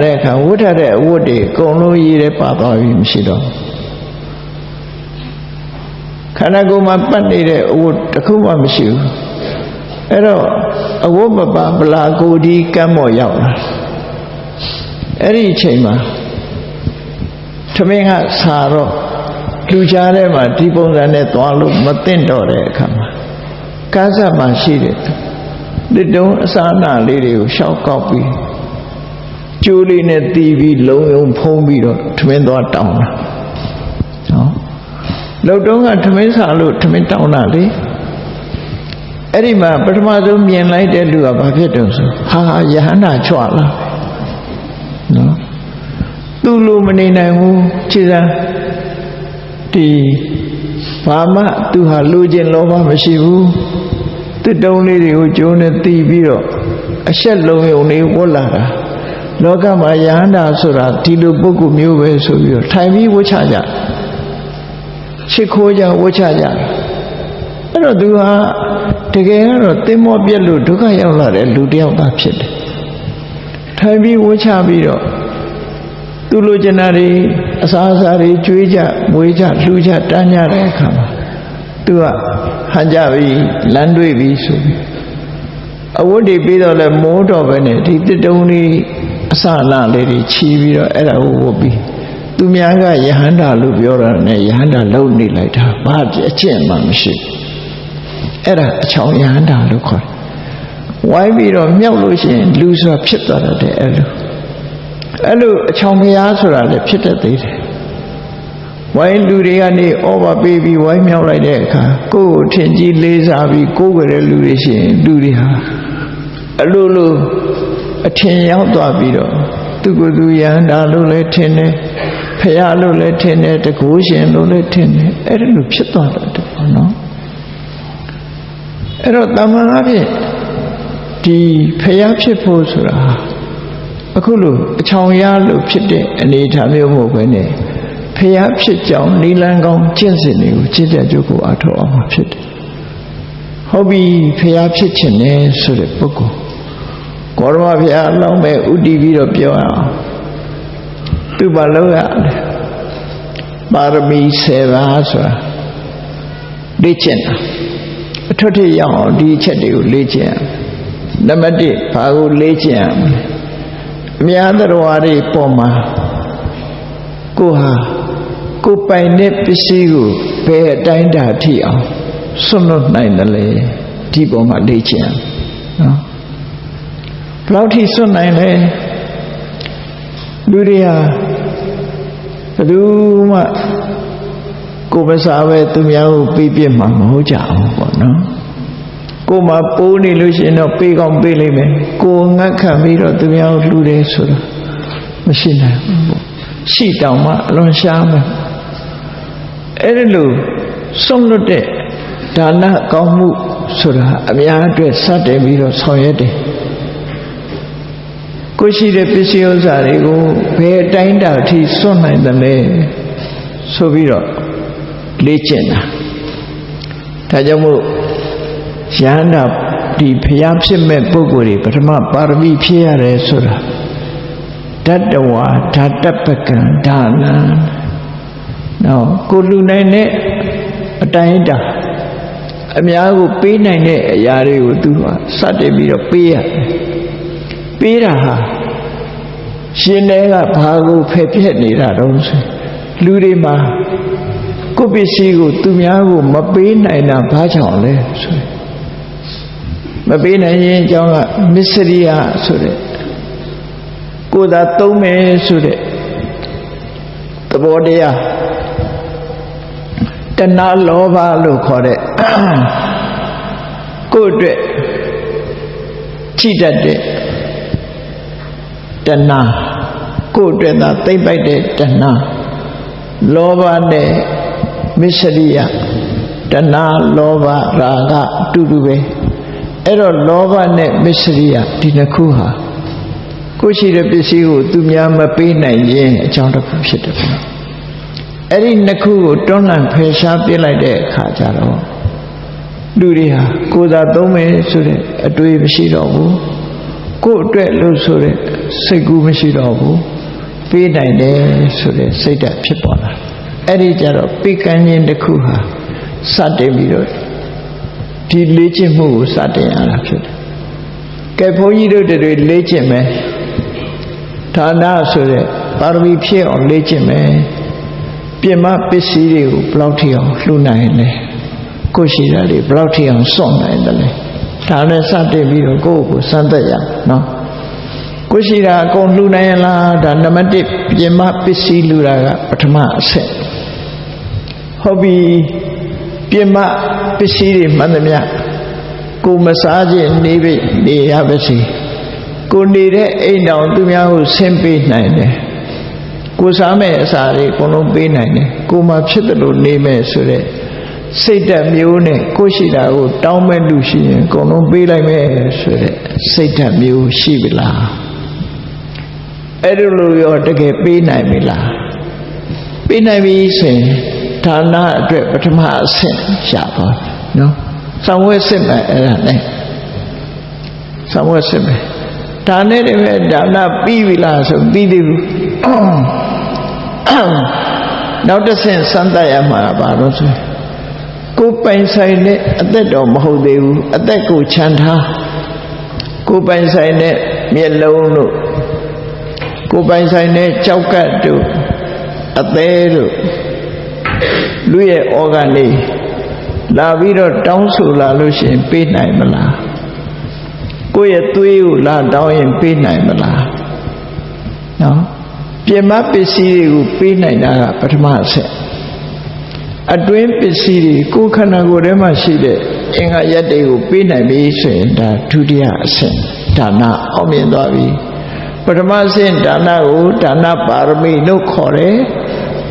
တဲ့အခါဝတ်ထတဲ့အဝတ်တွေအကုန်လုံးရေးထဲပါသွားပြီမရှိတော့ခန္ဓာကိုယ်မှာပတ်နေတဲ့အဝတ်တစ်ခုမှမရှိဘူးအဲ့တော့အဝတ်မပါဗလာကိုဒီကမ်းပေါ်ရောက်လာအဲ့ဒီအချိန်မှာသမင်းကစာတော့လူကြားထဲမှာဒီပုံစံနဲ့သွားလို့မသိတော့တဲ့အခါမှာကားဆက်မှရှိတယ်တစ်တုံးအစာအနာလေးတွေကိုရှောက်ကောက်ပြီးကျိုးလေးနဲ့တီးပြီးလုံယုံဖုံးပြီးတော့ထမင်းသွားတောင်းတာနော်လုံတုံးကထမင်းစားလို့ထမင်းတောင်းတာလေအဲ့ဒီမှာပထမဆုံးမြင်လိုက်တဲ့လူကဘာဖြစ်တုံးဆိုဟာယဟန္တာချွာလာနော်သူ့လိုမနေနိုင်ဘူးခြေစမ်းဒီဘာမှသူဟာလူချင်းလောဘမရှိဘူးတစ်တုံးလေးတွေကိုကျိုးနဲ့တီးပြီးတော့အဆက်လုံးယုံလေးဝတ်လာတာလောကမှာယဟန္တာဆိုတာဒီလိုပုဂ္ဂိုလ်မျိုးပဲဆိုပြီးတော့ထိုင်ပြီးဝတ်ချကြချစ်ခိုးကြဝတ်ချကြအဲ့တော့သူဟာတကယ်ကတော့သင်္ဘောပြက်လို့ဒုက္ခရောက်လာတဲ့လူတစ်ယောက်သားဖြစ်တယ်ထိုင်ပြီးဝတ်ချပြီးတော့သူလိုချင်တာတွေအစာအစာတွေကျွေးကြမွေးကြလှူကြတန်းကြတဲ့အခါမှာသူကဟန်ကြပြီလမ်းတွေ့ပြီဆိုပြီးအဝတ်တွေပြီးတော့လဲမိုးတော့ပဲနဲ့ဒီတစ်တုံးလေးအစလာလေးတွေခြီးပြီးတော့အဲ့ဒါကိုဝတ်ပြီးသူများကယဟန္တာလို့ပြောတာနဲ့ယဟန္တာလုံနေလိုက်တာဘာအကျင့်မှမရှိအဲ့ဒါအချောင်ယဟန္တာလို့ခေါ်တယ်ဝိုင်းပြီးတော့မြောက်လို့ရှိရင်လူဆိုတာဖြစ်သွားတယ်အဲ့လိုအချောင်ဖျားဆိုတာလည်းဖြစ်တတ်သေးတယ်ဝိုင်းလူတွေကနေဩဘာပေးပြီးဝိုင်းမြောက်လိုက်တဲ့အခါကိုယ်ကိုထင်ကြီးလေးစားပြီးကိုယ်ကြတဲ့လူတွေရှိရင်လူတွေဟာအလိုအထင်ရောက်သွားပြီးတော့သူကိုယ်သူယဟန္တာလို့လည်းထင်တယ်ဖျားလို့လည်းထင်တယ်တကူရှင်လို့လည်းထင်တယ်အဲ့ဒါလိုဖြစ်သွားတယ်ပေါ့နော်အဲ့တော့တမန်အဖြစ်ဒီဖျားဖြစ်ဖို့ဆိုတာအခုလိုအချောင်ရလို့ဖြစ်တဲ့အနေအထားမျိုးမဟုတ်ဘဲနဲ့ဖျားဖြစ်ကြောင်းနိလန်းကောင်းကျင့်စဉ်တွေကိုကျင့်ကြကြကိုအထောက်အမှာဖြစ်တယ်ဟုတ်ပြီဖျားဖြစ်ခြင်းနဲ့ဆိုတဲ့ပုဂ္ဂိုလ်ကောရမဖျားအလောင်းမဲ့ဥတည်ပြီးတော့ပြောအောင်သူဘာလုပ်ရလဲပါရမီ7ပါးဆိုတာလေ့ကျင့်တာအထွတ်ထိပ်ရောက်အောင်ဒီအချက်တွေကိုလေ့ကျင့်ရနံပါတ်1ဘာကိုလေ့ကျင့်ရမလဲအများတော်တွေပေါ်မှာကိုဟာကိုပိုင်တဲ့ပစ္စည်းကိုဘယ်အတိုင်းတာထိအောင်ဆွတ်လွတ်နိုင်တယ်လဲ ဒီပေါ်မှာလေ့ကျင့်နော်ဘယ်လောက်ထိစွန့်နိုင်လဲလူတွေဟာဘယ်သူမှကိုယ်မစားပဲသူများကိုပေးပြမှာမဟုတ်ကြဘူးပေါ့နော်ကိုယ်မှာပိုးနေလို့ရှိရင်တော့ပေးကောင်းပေးလိမ့်မယ်ကိုယ်ငတ်ခံပြီးတော့သူများကိုလှူတယ်ဆိုတော့မရှိနိုင်ဘူးပေါ့ရှိတောင်မှအလွန်ရှားမယ်အဲ့ဒီလိုစွန့်လွတ်တဲ့ဒါနကောင်းမှုဆိုတာအများအတွက်စတင်ပြီးတော့ဆောင်ရွက်တယ်ကိုရှိတဲ့ပစ္စည်းဥစ္စာတွေကိုဘယ်အတိုင်းတာအထိစွန့်နိုင်တယ်လဲဆိုပြီးတော့လေ့ကျင့်တာဒါကြောင့်မို့ယန္တာဒီဖျားဖြစ်မဲ့ပုဂ္ဂိုလ်တွေပထမပါရမီဖြည့်ရတယ်ဆိုတာဓာတဝါဓာတပကံဒါနံနော်ကိုလူနိုင်တဲ့အတိုင်းတာအများကိုပေးနိုင်တဲ့အရာတွေကိုသူကစတင်ပြီးတော့ပေးရတယ်ပေးတာဟာရှင်တွေကဘာကိုဖယ်ပြက်နေတာတော့ဆိုလူတွေမှာကိုပစ္စည်းကိုသူများကိုမပေးနိုင်တာဘာကြောင့်လဲဆိုမပေးနိုင်ရင်အကြောင်းကမစ္စရိယဆိုတဲ့ကိုယ်သာသုံးမယ်ဆိုတဲ့သဘောတရားတဏှာလောဘလို့ခေါ်တဲ့ကိုယ်အတွက်ကြည်တတ်တဲ့တဏှာကိုယ်အတွက်သာသိမ့်ပိုက်တဲ့တဏှာလောဘနဲ့မစ္စရိယတဏှာလောဘရာဂအတူတူပဲအဲ့တော့လောဘနဲ့မစ္စရိယဒီနှစ်ခုဟာကိုရှိတဲ့ပစ္စည်းကိုသူများမပေးနိုင်ရင်အကြောင်းတစ်ခုဖြစ်တယ်ပေါ့အဲ့ဒီနှစ်ခုကိုတွန်းလှန်ဖယ်ရှားပြစ်လိုက်တဲ့အခါကျတော့လူတွေဟာကိုယ်သာသုံးမယ်ဆိုတဲ့အတွေ့မရှိတော့ဘူးကိုယ်အတွက်လို့ဆိုတဲ့စိတ်ကူးမရှိတော့ဘူးပေးနိုင်တယ်ဆိုတဲ့စိတ်ဓာတ်ဖြစ်ပေါ်လာအဲ့ဒီကြတော့ပေးကမ်းခြင်းတစ်ခုဟာစတင်ပြီးတော့ဒီလေ့ကျင့်မှုကိုစတင်ရတာဖြစ်တယ်ကဲဘုန်းကြီးတို့တွေလေ့ကျင့်မယ်ဌာနဆိုတဲ့ပါရမီဖြည့်အောင်လေ့ကျင့်မယ်ပြင်မပစ္စည်းတွေကိုဘယ်လောက်ထိအောင်လှူနိုင်လဲကိုရှိတာတွေဘယ်လောက်ထိအောင်စွန့်နိုင်တယ်လဲဒါနဲ့စတင်ပြီးတော့ကိုယ့်ကိုစမ်းသပ်ရနော်ကိုရှိတာအကုန်လှူနိုင်ရလားဒါနံပါတ်1ပြင်မပစ္စည်းလှူတာကပထမအဆင့်ဟုတ်ပြီပြင်မပစ္စည်းတွေမှန်သမျှကိုမစားခြင်းနေရပါစေကိုနေတဲ့အိမ်တော်သူများကိုဆင်းပေးနိုင်တယ်ကိုစားမဲ့အစာတွေအကုန်လုံးပေးနိုင်တယ်ကိုမှဖြစ်တယ်လို့နေမဲ့ဆိုတဲ့စိတ်ဓာတ်မျိုးနဲ့ကိုရှိတာကိုတောင်းမဲ့လူရှိရင်အကုန်လုံးပေးလိုက်မဲ့ဆိုတဲ့စိတ်ဓာတ်မျိုးရှိပြီလားအဲ့ဒီလိုရောတကယ်ပေးနိုင်ပြီလားပေးနိုင်ပြီဆိုရင်ဌာနအတွက်ပထမအဆင့်ရှာပါနော်ဆောင်ဝဲစစ်မယ်အဲ့ဒါနဲ့ဆောင်ဝဲစစ်မယ်ဒါနဲ့တည်းပဲဒါနပြီးပြီလားဆိုပြီးသေးဘူးနောက်တစ်ဆင့်စမ်းသပ်ရမှာပါတော့ဆိုကိုပိုင်ဆိုင်တဲ့အသက်တော်မဟုတ်သေးဘူးအသက်ကိုချမ်းထားကိုပိုင်ဆိုင်တဲ့မျက်လုံးတို့ကိုပိုင်ဆိုင်တဲ့ကြောက်ကတ်တို့အသေးတို့လူရဲ့ဩဂန်လေးလာပြီးတော့တောင်းဆိုလာလို့ရှိရင်ပေးနိုင်မလားကိုယ့်ရဲ့သွေးကိုလာတောင်းရင်ပေးနိုင်မလားနော်ပြင်မပစ္စည်းတွေကိုပေးနိုင်တာကပထမအချက်အတွင်းပစ္စည်းတွေကိုယ်ခန္ဓာကိုယ်ထဲမှာရှိတဲ့အင်္ဂါရက်တွေကိုပေးနိုင်ပြီဆိုရင်ဒါဒုတိယအဆင့်ဒါနအောင်မြင်သွားပြီပထမအဆင့်ဒါနကိုဒါနပါရမီလို့ခေါ်တယ်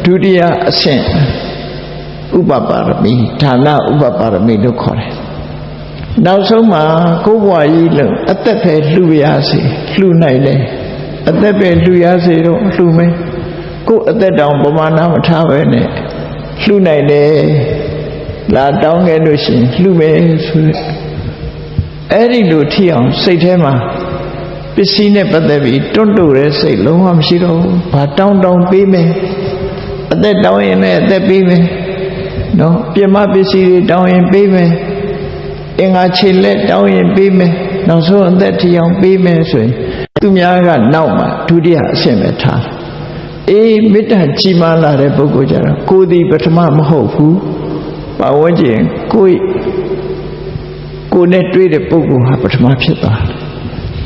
ဒုတိယအဆင့်ဥပပါရမီဒါနဥပပါရမီလို့ခေါ်တယ်နောက်ဆုံးမှာကိုယ်ဘဝကြီးလုံးအသက်ပဲလှူရစေလှူနိုင်တယ်အသက်ပဲလှူရစေတော့လှူမယ်ကိုယ်အသက်တောင်ပမာဏမထားပဲနဲ့လှူနိုင်တယ်လာတောင်းခဲ့လို့ရှိရင်လှူမယ်ဆိုအဲ့ဒီလိုထီအောင်စိတ်ထဲမှာပစ္စည်းနဲ့ပတ်သက်ပြီးတွန့်တိုတဲ့စိတ်လုံးဝမရှိတော့ဘူးဘာတောင်းပေးမယ်အသက်တောင်းရင်လည်းအသက်ပေးမယ်နော်ပြင်မပစ္စည်းတွေတောင်းရင်ပေးမယ်အင်္ဂါခြေလက်တောင်းရင်ပေးမယ်နောက်ဆုံးအသက်ထီအောင်ပေးမယ်ဆိုရင်သူများကနောက်မှာဒုတိယအဆင့်ပဲထားအေးမေတ္တာကြီးမားလာတဲ့ပုဂ္ဂိုလ်ကြတော့ကိုယ်ဒီပထမမဟုတ်ဘူးပတ်ဝန်းကျင်ကို ကိုယ်နဲ့တွေ့တဲ့ပုဂ္ဂိုလ်ဟာပထမဖြစ်သွားတယ်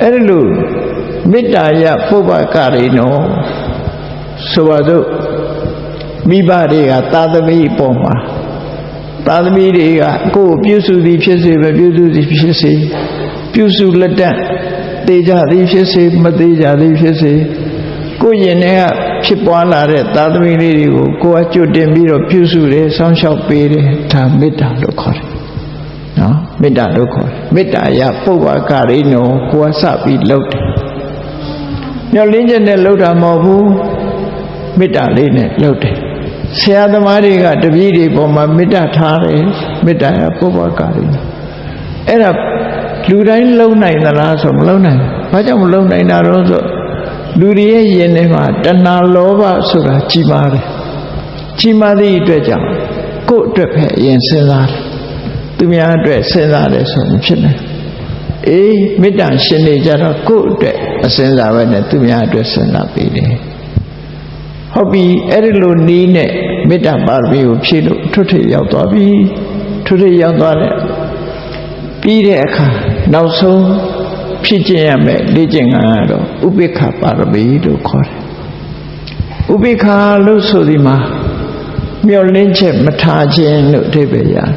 အဲ့ဒီလိုမေတ္တာယပုဗ္ဗကရိနောဆိုပါစို့မိဘတွေကသာသမီပေါ်မှာသာသမီတွေကကိုယ်ပြုစုသည်ဖြစ်စေမပြုစုသည်ဖြစ်စေပြုစုလက်တတ်သေးကြသည်ဖြစ်စေမသေးကြသည်ဖြစ်စေကိုယ်ရင်ထဲကဖြစ်ပွားလာတဲ့သာသမီလေးတွေကိုကိုယ်ကကြွတင်ပြီးတော့ပြုစုတယ်စောင့်ရှောက်ပေးတယ်ဒါမေတ္တာလို့ခေါ်တယ်နော်မေတ္တာလို့ခေါ်တယ်မေတ္တာယပုဗ္ဗကရိနောကိုယ်ကစပြီးလုပ်တယ်မျှော်လင့်ချက်နဲ့လုပ်တာမဟုတ်ဘူးမေတ္တာလေးနဲ့လုပ်တယ်ဆရာသမားတွေကတပည့်တွေပေါ်မှာမေတ္တာထားတယ်မေတ္တာယပုဗ္ဗကရိနောအဲ့ဒါလူတိုင်းလုံနိုင်သလားဆိုမလုံနိုင်ဘူးဘာကြောင့်မလုံနိုင်တာတော့ဆိုလူတွေရဲ့ယင်ထဲမှာတဏှာလောဘဆိုတာကြီးမားတယ်ကြီးမားသည့်အတွက်ကြောင့်ကိုယ့်အတွက်ပဲအရင်စဉ်းစားတယ်သူများအတွက်စဉ်းစားတယ်ဆိုရင်ဖြစ်တယ်အေးမေတ္တာရှင်နေကြတော့ကိုယ့်အတွက်အစဉ်းစားပဲနဲ့သူများအတွက်စဉ်းစားပေးတယ်ဟုတ်ပြီအဲ့ဒီလိုနီးနဲ့မေတ္တာပါရမီကိုဖြည့်လို့ထွတ်ထိပ်ရောက်သွားပြီထွတ်ထိပ်ရောက်သွားတယ်ပြီးတဲ့အခါနောက်ဆုံးဖြစ်ကျင်ရမယ်လေ့ကျင့်ခန်းကတော့ဥပိ္ပခပါရမီလို့ခေါ်တယ်ဥပိ္ပခလို့ဆိုဒီမှာမျောလင်းချက်မထားခြင်းလို့အဓိပ္ပာယ်ရတယ်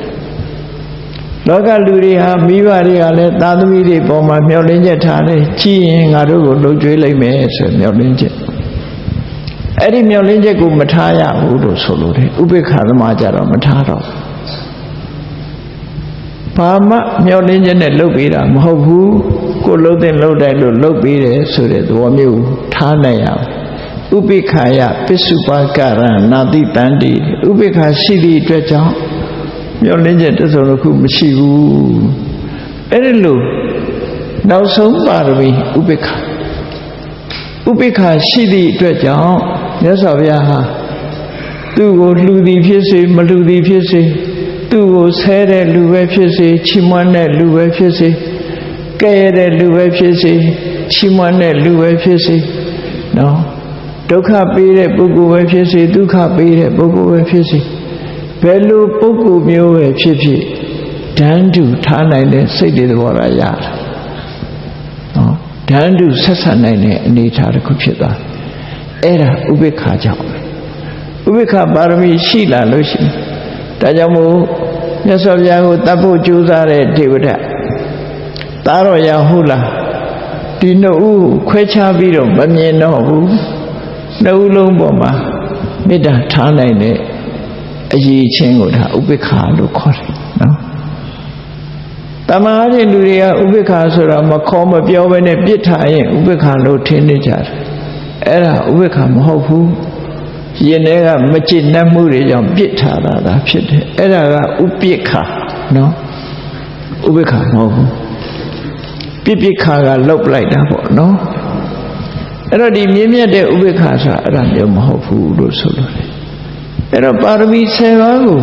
လောကလူတွေဟာမိဘတွေကလည်းသာသမီတွေပေါ်မှာမျောလင်းချက်ထားတယ်ကြည်ရင်ငါတို့ကိုလှုပ်ကြွေးလိုက်မယ်ဆိုမျောလင်းချက်အဲ့ဒီမျောလင်းချက်ကိုမထားရဘူးလို့ဆိုလိုတယ်ဥပိ္ပခသမားကြတော့မထားတော့ဘာမှမျောလင်းချက်နဲ့လှုပ်ပေးတာမဟုတ်ဘူးကိုလှုပ်တဲ့လှုပ်တိုင်းလို့လှုပ်ပေးတယ်ဆိုတဲ့သဘောမျိုးထားနိုင်အောင်ဥပိ္ပခာယပစ္စုပကရဏနာတိတန္တိဥပိ္ပခာရှိသည့်အတွက်ကြောင့်မျောလင်းချက်တစ်စုံတစ်ခုမရှိဘူးအဲ့ဒီလိုနောက်ဆုံးပါရမီဥပိ္ပခာဥပိ္ပခာရှိသည့်အတွက်ကြောင့်မြတ်စွာဘုရားဟာသူ့ကိုလှူသည်ဖြစ်စေမလှူသည်ဖြစ်စေသူ့ကိုဆဲတဲ့လူပဲဖြစ်စေချီးမွမ်းတဲ့လူပဲဖြစ်စေကဲရတဲ့လူပဲဖြစ်စေချီးမွမ်းတဲ့လူပဲဖြစ်စေနော်ဒုက္ခပေးတဲ့ပုဂ္ဂိုလ်ပဲဖြစ်စေဒုက္ခပေးတဲ့ပုဂ္ဂိုလ်ပဲဖြစ်စေဘယ်လိုပုဂ္ဂိုလ်မျိုးပဲဖြစ်ဖြစ်ဓာန်တုထားနိုင်တဲ့စိတ်တွေသဘောထားရတယ်နော်ဓာန်တုဆက်ဆံနိုင်တဲ့အနေအထားတစ်ခုဖြစ်သွားအဲ့ဒါဥပိ္ပခာကြောင့်ဥပိ္ပခာပါရမီရှိလာလို့ရှိရင်ဒါကြောင့်မို့မြတ်စွာဘုရားကိုတတ်ဖို့ကြိုးစားတဲ့ဒေဝဒသားတော်ရဟုတ်လားဒီနှစ်ဦးခွဲခြားပြီးတော့မမြင်တော့ဘူးနှစ်ဦးလုံးပေါ်မှာမေတ္တာထားနိုင်တဲ့အရေးချင်းကိုဒါဥပိ္ပခာလို့ခေါ်တယ်နော်တမန်တော်လူတွေကဥပိ္ပခာဆိုတာမခေါ်မပြောဘဲနဲ့ပြစ်ထားရင်ဥပိ္ပခာလို့ထင်နေကြတယ်အဲ့ဒါဥပိ္ပခာမဟုတ်ဘူးရင်ထဲကမจิตနှက်မှုတွေကြောင့်ပြစ်ထားတာဒါဖြစ်တယ်အဲ့ဒါကဥပိ္ပခာနော်ဥပိ္ပခာမဟုတ်ဘူးပြစ်ခါကလှုပ်လိုက်တာပေါ့နော်အဲ့တော့ဒီမြင့်မြတ်တဲ့ဥပိ္ပခာဆိုတာအဲ့ဒါမျိုးမဟုတ်ဘူးလို့ဆိုလို့တယ်အဲ့တော့ပါရမီ10ပါးကို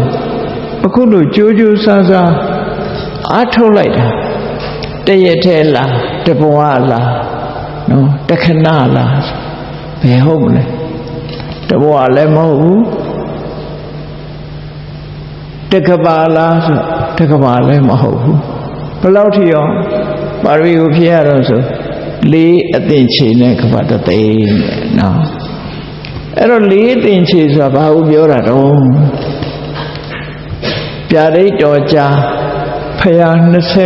အခုလိုကြိုးကြိုးစားစားအားထုတ်လိုက်တာတရက်ထဲလားတဘဝလားနော်တခဏလားဘယ်ဟုတ်မလဲတဘဝလည်းမဟုတ်ဘူးတကဘာလားဆိုတကဘာလည်းမဟုတ်ဘူးဘယ်လောက်ထိရောပါရမီကိုဖြည့်ရတော့ဆို4အသင်ချေနဲ့ကဘာတသိန်းနော်အဲ့တော့4အသင်ချေဆိုတာဘာကိုပြောတာတော့ပြာဒိတ်တော်ကြာဖရာ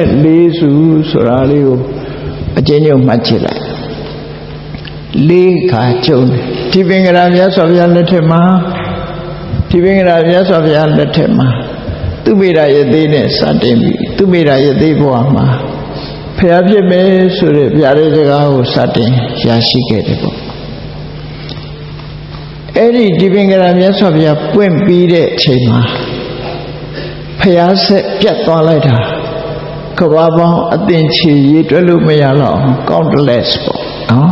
24စုဆိုတာလေးကိုအကျဉ်းချုပ်မှတ်ချလိုက်4ခါကျုံတယ်ဒီပင်္ဂရာမြတ်စွာဘုရားလက်ထက်မှာဒီပင်္ဂရာမြတ်စွာဘုရားလက်ထက်မှာသူမိရာယသိနဲ့စတင်ပြီးသူမိရာယသိဘဝမှာဖျားဖြစ်မယ်ဆိုတဲ့ဗျာဒိတ်စကားကိုစတင်ရရှိခဲ့တယ်ပေါ့အဲ့ဒီပင်္ဂရာမြတ်စွာဘုရားပွင့်ပြီးတဲ့အချိန်မှာဖျားဆက်ပြတ်သွားလိုက်တာကဘာပေါင်းအသင်ချေရေးတွက်လို့မရတော့ countless ပေါ့နော်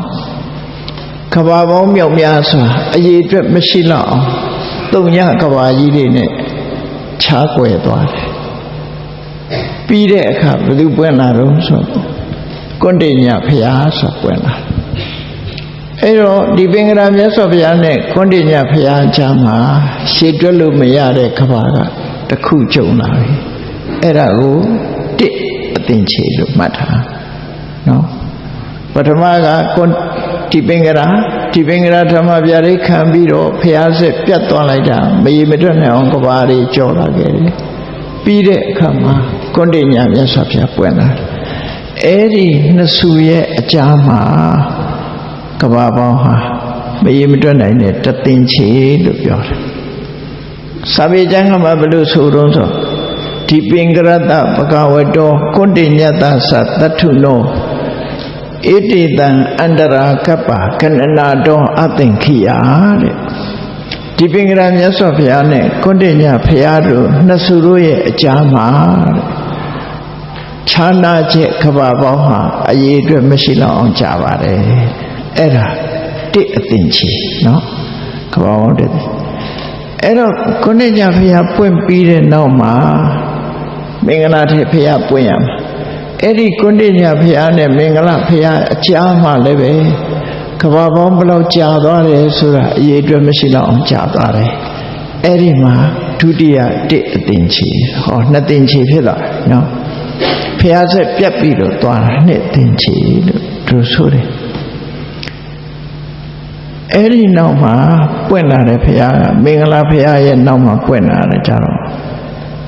ကဘာပေါင်းမြောက်များစွာအရေးအတွက်မရှိတော့အောင်တုံညကဘာကြီးတွေနဲ့ခြားကွယ်သွားတယ်ပြီးတဲ့အခါဘယ်သူပွင့်လာတော့ဆိုကွန္တိညဖျားဆိုပွင့်လာအဲ့တော့ဒီပင်္ဂရာမြတ်စွာဘုရားနဲ့ကွန္တိညဖျားကြားမှာရှေ့တွက်လို့မရတဲ့ကဘာကတစ်ခုကြုံလာပြီအဲ့ဒါကို အသင်္ချေလို့မှတ်ထားနော်ပထမကကွန်ဒီပင်္ဂရာဓမ္မဗျာဒိတ်ခံပြီးတော့ဖျားဆက်ပြတ်သွားလိုက်တာမရေမတွက်နိုင်အောင်ကဘာတွေကြော်လာခဲ့တယ်ပြီးတဲ့အခါမှာကွန်တိညာမြတ်စွာဘုရားပွင့်လာအဲ့ဒီနှစ်စုရဲ့အကြားမှာကဘာပေါင်းဟာမရေမတွက်နိုင်တဲ့တသင်္ချေလို့ပြောတယ်စာပေကျမ်းကမှာဘယ်လိုဆိုတော့ဆိုဒီပင်္ဂရတပကဝတောကွန်တိညတသတ္ထုနောဣတိတံအန္တရာကပ္ပကဏနာတောအသင်္ခိယတဲ့ဒီပင်္ဂရမြတ်စွာဘုရားနဲ့ကွန်တိညဘုရားတို့နှစ်စုတို့ရဲ့အကြားမှာတဲ့ခြားနာချက်ကဘာပေါင်းဟာအရေးအတွက်မရှိလောက်အောင်ကြာပါတယ်အဲ့ဒါတိအသင်္ချေနော်ကဘာပေါင်းတဲ့အဲ့တော့ကွန်တိညဘုရားပွင့်ပြီးတဲ့နောက်မှာမင်္ဂလာထေဘုရားပွင့်ရမှာအဲ့ဒီကွန်တိညဘုရားနဲ့မင်္ဂလာဘုရားအကြားမှာလည်းပဲကဘာပေါင်းဘလောက်ကြာသွားတယ်ဆိုတာအရေးအတွက်မရှိတော့အောင်ကြာသွားတယ်အဲ့ဒီမှာဒုတိယတစ်အသင်္ချေဟောနှစ်သင်္ချေဖြစ်သွားတယ်နော်ဘုရားဆက်ပြတ်ပြီးတော့သွားတာနှစ်သင်္ချေလို့သူဆိုတယ်အဲ့ဒီနောက်မှာပွင့်လာတဲ့ဘုရားကမင်္ဂလာဘုရားရဲ့နောက်မှာပွင့်လာတယ်ကြတော့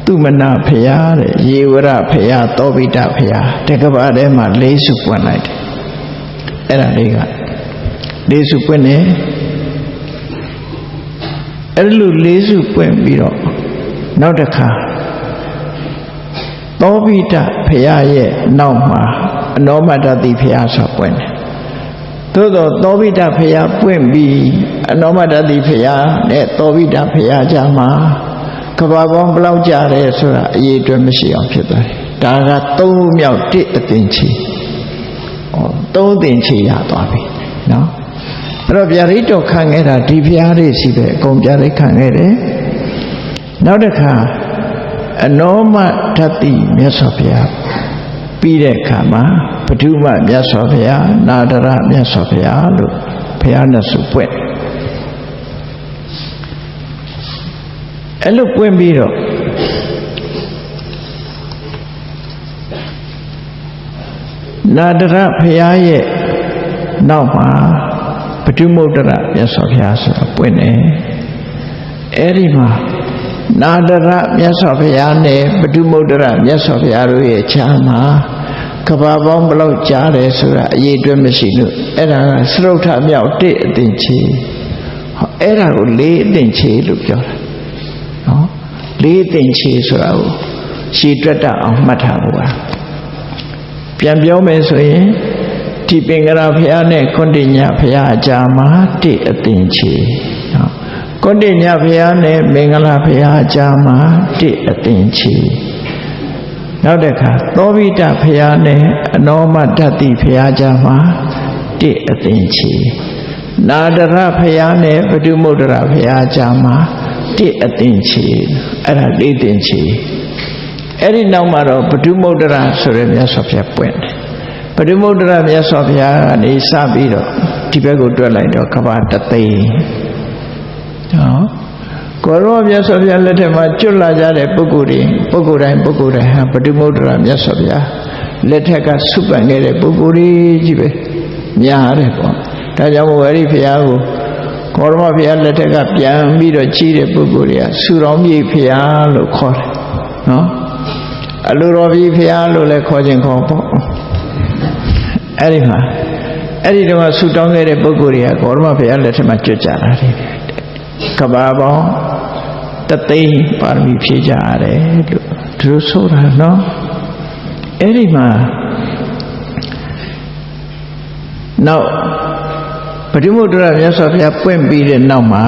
သူမနာဘုရားတဲ့ယေဝရဘုရားသောဘိတဘုရားတကဘာထဲမှာ၄စုပွင့်လိုက်တယ်အဲ့ဒါလေးက၄စုပွင့်နေအဲ့လို၄စုပွင့်ပြီးတော့နောက်တစ်ခါသောဘိတဘုရားရဲ့နောက်မှာအနောမတတိဘုရားဆိုပွင့်တယ်သို့တော့သောဘိတဘုရားပွင့်ပြီးအနောမတတိဘုရားနဲ့သောဘိတဘုရားကြားမှာကဘာပေါင်းဘလောက်ကြာတယ်ဆိုတာအရေးအတွက်မရှိအောင်ဖြစ်သွားတယ်ဒါကသုံးမြောက်တစ်အသင်္ချေသုံးသင်္ချေရသွားပြီနော်အဲ့တော့ဗျာဒိတ်တော်ခံခဲ့တာဒီဘုရားတွေစီပဲအကုန်ဗျာဒိတ်ခံခဲ့တယ်နောက်တစ်ခါအနောမဓတ္တိမြတ်စွာဘုရားပြီးတဲ့အခါမှာပထမမြတ်စွာဘုရားနာဒရမြတ်စွာဘုရားလို့ဘုရားနဲ့စုပွင့်အဲ့လိုပွင့်ပြီးတော့နာဒရဘုရားရဲ့နောက်မှာပထမုဒ္ဒရမြတ်စွာဘုရားဆိုတာပွင့်တယ်အဲ့ဒီမှာနာဒရမြတ်စွာဘုရားနဲ့ပထမုဒ္ဒရမြတ်စွာဘုရားတို့ရဲ့ခြားမှာကဘာပေါင်းဘလောက်ကြားတယ်ဆိုတာအရေးအတွက်မရှိလို့အဲ့ဒါကသရုတ်ထမြောက်တစ်အသင်္ချေအဲ့ဒါကို၄အသင်္ချေလို့ပြောတာနော်၄သင်္ချေဆိုတာကိုရှည်တွက်တတ်အောင်မှတ်ထားဖို့ပါပြန်ပြောမယ်ဆိုရင်ဒီပင်္ဂရာဘုရားနဲ့ကွန်တိညဘုရားအကြားမှာတစ်အသင်္ချေနော်ကွန်တိညဘုရားနဲ့မင်္ဂလာဘုရားအကြားမှာတစ်အသင်္ချေနောက်တစ်ခါသောဘိတဘုရားနဲ့အနောမဓတ္တိဘုရားကြားမှာတစ်အသင်္ချေနာဒရဘုရားနဲ့ပထမုဒ္ဒရဘုရားကြားမှာတစ်အသင်္ချေအဲ့ဒါ၄သင်္ချေအဲ့ဒီနောက်မှာတော့ပထမုဒ္ဒရဆိုရယ်မြတ်စွာဘုရားပွင့်တယ်ပထမုဒ္ဒရမြတ်စွာဘုရားကနေစပြီးတော့ဒီဘက်ကိုတွက်လိုက်တော့ကဘာတသိန်းနော်ကိုရောမြတ်စွာဘုရားလက်ထက်မှာကျွတ်လာကြတဲ့ပုဂ္ဂိုလ်တိုင်းဟာပထမုဒ္ဒရမြတ်စွာဘုရားလက်ထက်ကဆုပန်ခဲ့တဲ့ပုဂ္ဂိုလ်ကြီးပဲများတယ်ပေါ့ဒါကြောင့်မို့အဲ့ဒီဘုရားကိုကောရမဘုရားလက်ထက်ကပြန်ပြီးတော့ကြီးတဲ့ပုဂ္ဂိုလ်တွေကဆူတော်မြေဘုရားလို့ခေါ်တယ်နော်အလိုတော်ကြီးဘုရားလို့လည်းခေါ်ခြင်းခေါ်ပေါ့အဲ့ဒီမှာအဲ့ဒီတော့ဆူတောင်းခဲ့တဲ့ပုဂ္ဂိုလ်တွေကကောရမဘုရားလက်ထက်မှာကျွတ်ကြတာတယ်ကဘာပေါင်းတသိန်းပါရမီဖြည့်ကြရတယ်လို့သူတို့ဆိုတာနော်အဲ့ဒီမှာနောက်ပထမုဒ္ဒရမြတ်စွာဘုရားပွင့်ပြီးတဲ့နောက်မှာ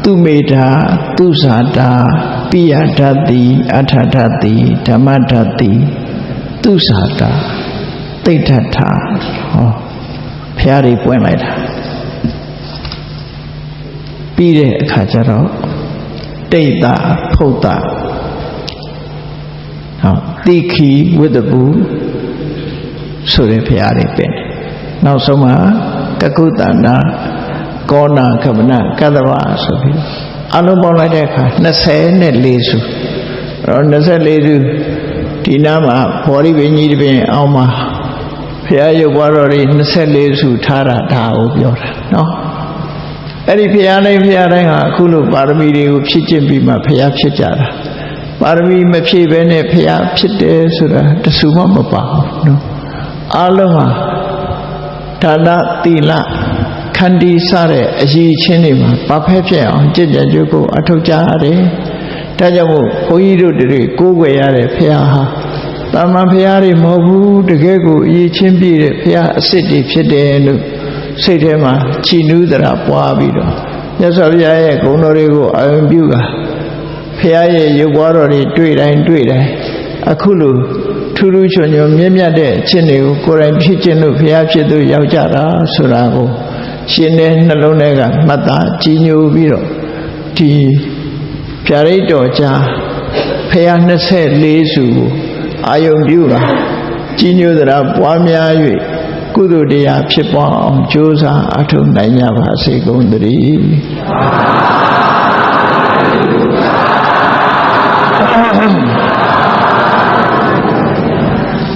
သူမေတာသူဇာတာပိယဓာတိအထဓာတိဓမ္မဓာတိသူဇာတာသိဋ္ဌထာဟောဘုရားတွေပွင့်လိုက်တာပြီးတဲ့အခါကျတော့တိတ်တာဖုတ်တာဟောတိခိဝိတ္တပုဆိုတဲ့ဘုရားတွေပဲနောက်ဆုံးမှာကကုတန္တာကောနာခမနကတ္တဝဆိုပြီးအလုံးပေါင်းလိုက်တဲ့အခါ24စု24စု ဒီနာမှာဘောရိပင်ကြီးတပင်အောင်မှာဘုရားရုပ်ဘွားတော်တွေ24စုထားတာဒါကိုပြောတာနော်အဲ့ဒီဘုရားတိုင်းကအခုလိုပါရမီတွေကိုဖြည့်ကျင့်ပြီးမှဘုရားဖြစ်ကြတာပါရမီမဖြည့်ဘဲနဲ့ဘုရားဖြစ်တယ်ဆိုတာတဆူမှမပါဘူးနော်အားလုံးဟာဒါနသီလခန္တီစတဲ့အရေးချင်းတွေမှာဘာဖက်ဖြစ်အောင်ကြည်ကြကြကိုအထောက်ကြရတယ်ဒါကြောင့်မို့ဘုန်းကြီးတို့တွေကိုးကွယ်ရတဲ့ဘုရားဟာတာမန်ဘုရားတွေမဟုတ်ဘူးတကယ်ကိုအရေးချင်းပြည့်တဲ့ဘုရားအစစ်တွေဖြစ်တယ်လို့စိတ်ထဲမှာချီနူးသရာပွားပြီးတော့မြတ်စွာဘုရားရဲ့ဂုဏ်တော်တွေကိုအာရုံပြုတာဘုရားရဲ့ရုပ်ဘွားတော်တွေတွေ့တိုင်းအခုလိုထူးထူးချွန်ချွန်မြင့်မြတ်တဲ့အခြင်းတွေကိုကိုယ်တိုင်ဖြစ်ခြင်းလို့ဘုရားဖြစ်သူရောက်ကြတာဆိုတာကိုရှင်တဲ့နှလုံးထဲကမှတ်သားကြီးညိုပြီးတော့ဒီဖြာရိတ်တော်ကြားဘုရား24စုကိုအာယုံပြုတာကြီးညိုသရာပွားများ၍ကုသိုလ်တရားဖြစ်ပွားအောင်ကြိုးစားအထောက်နိုင်ကြပါစေကုန်သတည်း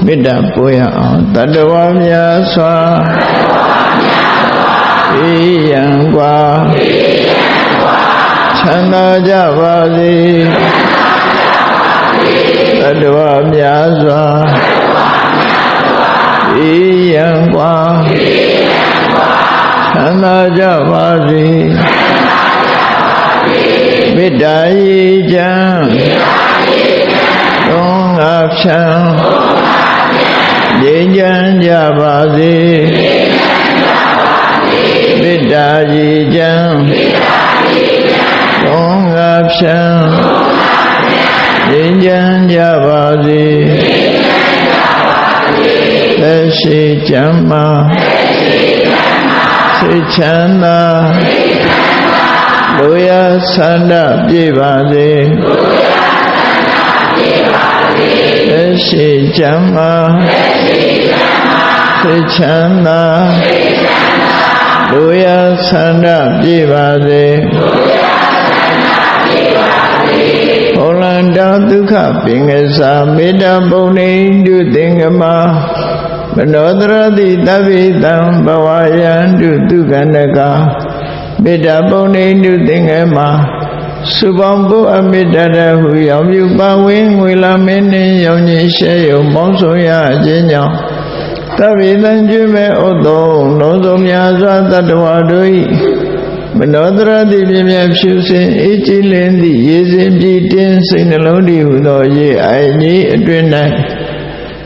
မေတ္တာပို့ရအောင်တတ္တဝါများစွာအေးရန်กว่าချမ်းသာကြပါစေတတ္တဝါများစွာအေးရန်กว่าချမ်းသာကြပါစေမေတ္တာရေချမ်းသုံးငါဖြံငြိမ်းချမ်းကြပါစေမေတ္တာရေချမ်းသုံးငါဖြံငြိမ်းချမ်းကြပါစေသက်ရှိချမ်းသာစိတ်ချမ်းသာလူရဆန္ဒပြည့်ပါစေသက်ရှိချမ်းသာစိတ်ချမ်းသာလူရဆန္ဒပြည့်ပါစေဟောလန္တာဒုက္ခပင်္ဂစာမေတ္တာပုံနေတုသင်္ကမမနောတရတိတဗ္ဗေတံဘဝယံတုဒုက္ခနကမေတ္တာပုံနေတုသင်္ကမစုပေါင်းဖို့အမေတ္တာတဟုရောင်ပြုပါဝင်ငွေလာမင်းနှင့်ရောင်ကြီးရှဲယုံပေါင်းဆောင်ရခြင်းကြောင့်တဗ္ဗေတံကျွမဲ့ဥသောလုံးစုံများစွာတတ္တဝါတို့၏မနောတရတိပြည့်မြတ်ဖြူစင်အေးကြည်လင်းသည့်ရေစင်ပြည့်တင်းစိတ်နှလုံးတည်ဟုသောရေအိုင်ကြီးအတွင်၌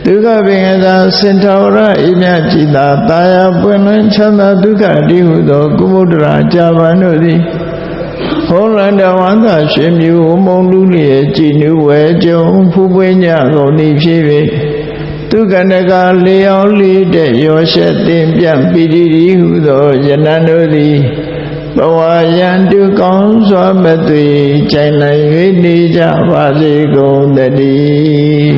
ဒုက္ခပင်ကသာစင်ထောရအိမြကြည်သာတာယာပွင့်လန်းချမ်းသာဒုက္ခတည်ဟုသောကုမုဒ္ဒရာကြာပန်တို့သည်ဟောလန္တဝန္တာရှင်မြူမုံလူလျက်ကြည်နူးဝဲကြုံဖူးပွင့်ကြကုန်သည်ဖြစ်၍ဒုက္ခနကလေအောင်လေးတဲ့ရောရှက်တင်ပြန့်ပိတိရီဟုသောယနံတို့သည်ဘဝယံတုကောင်းစွာမသွေကြိုင်နိုင်၍နေကြပါစေကုန်သတည်း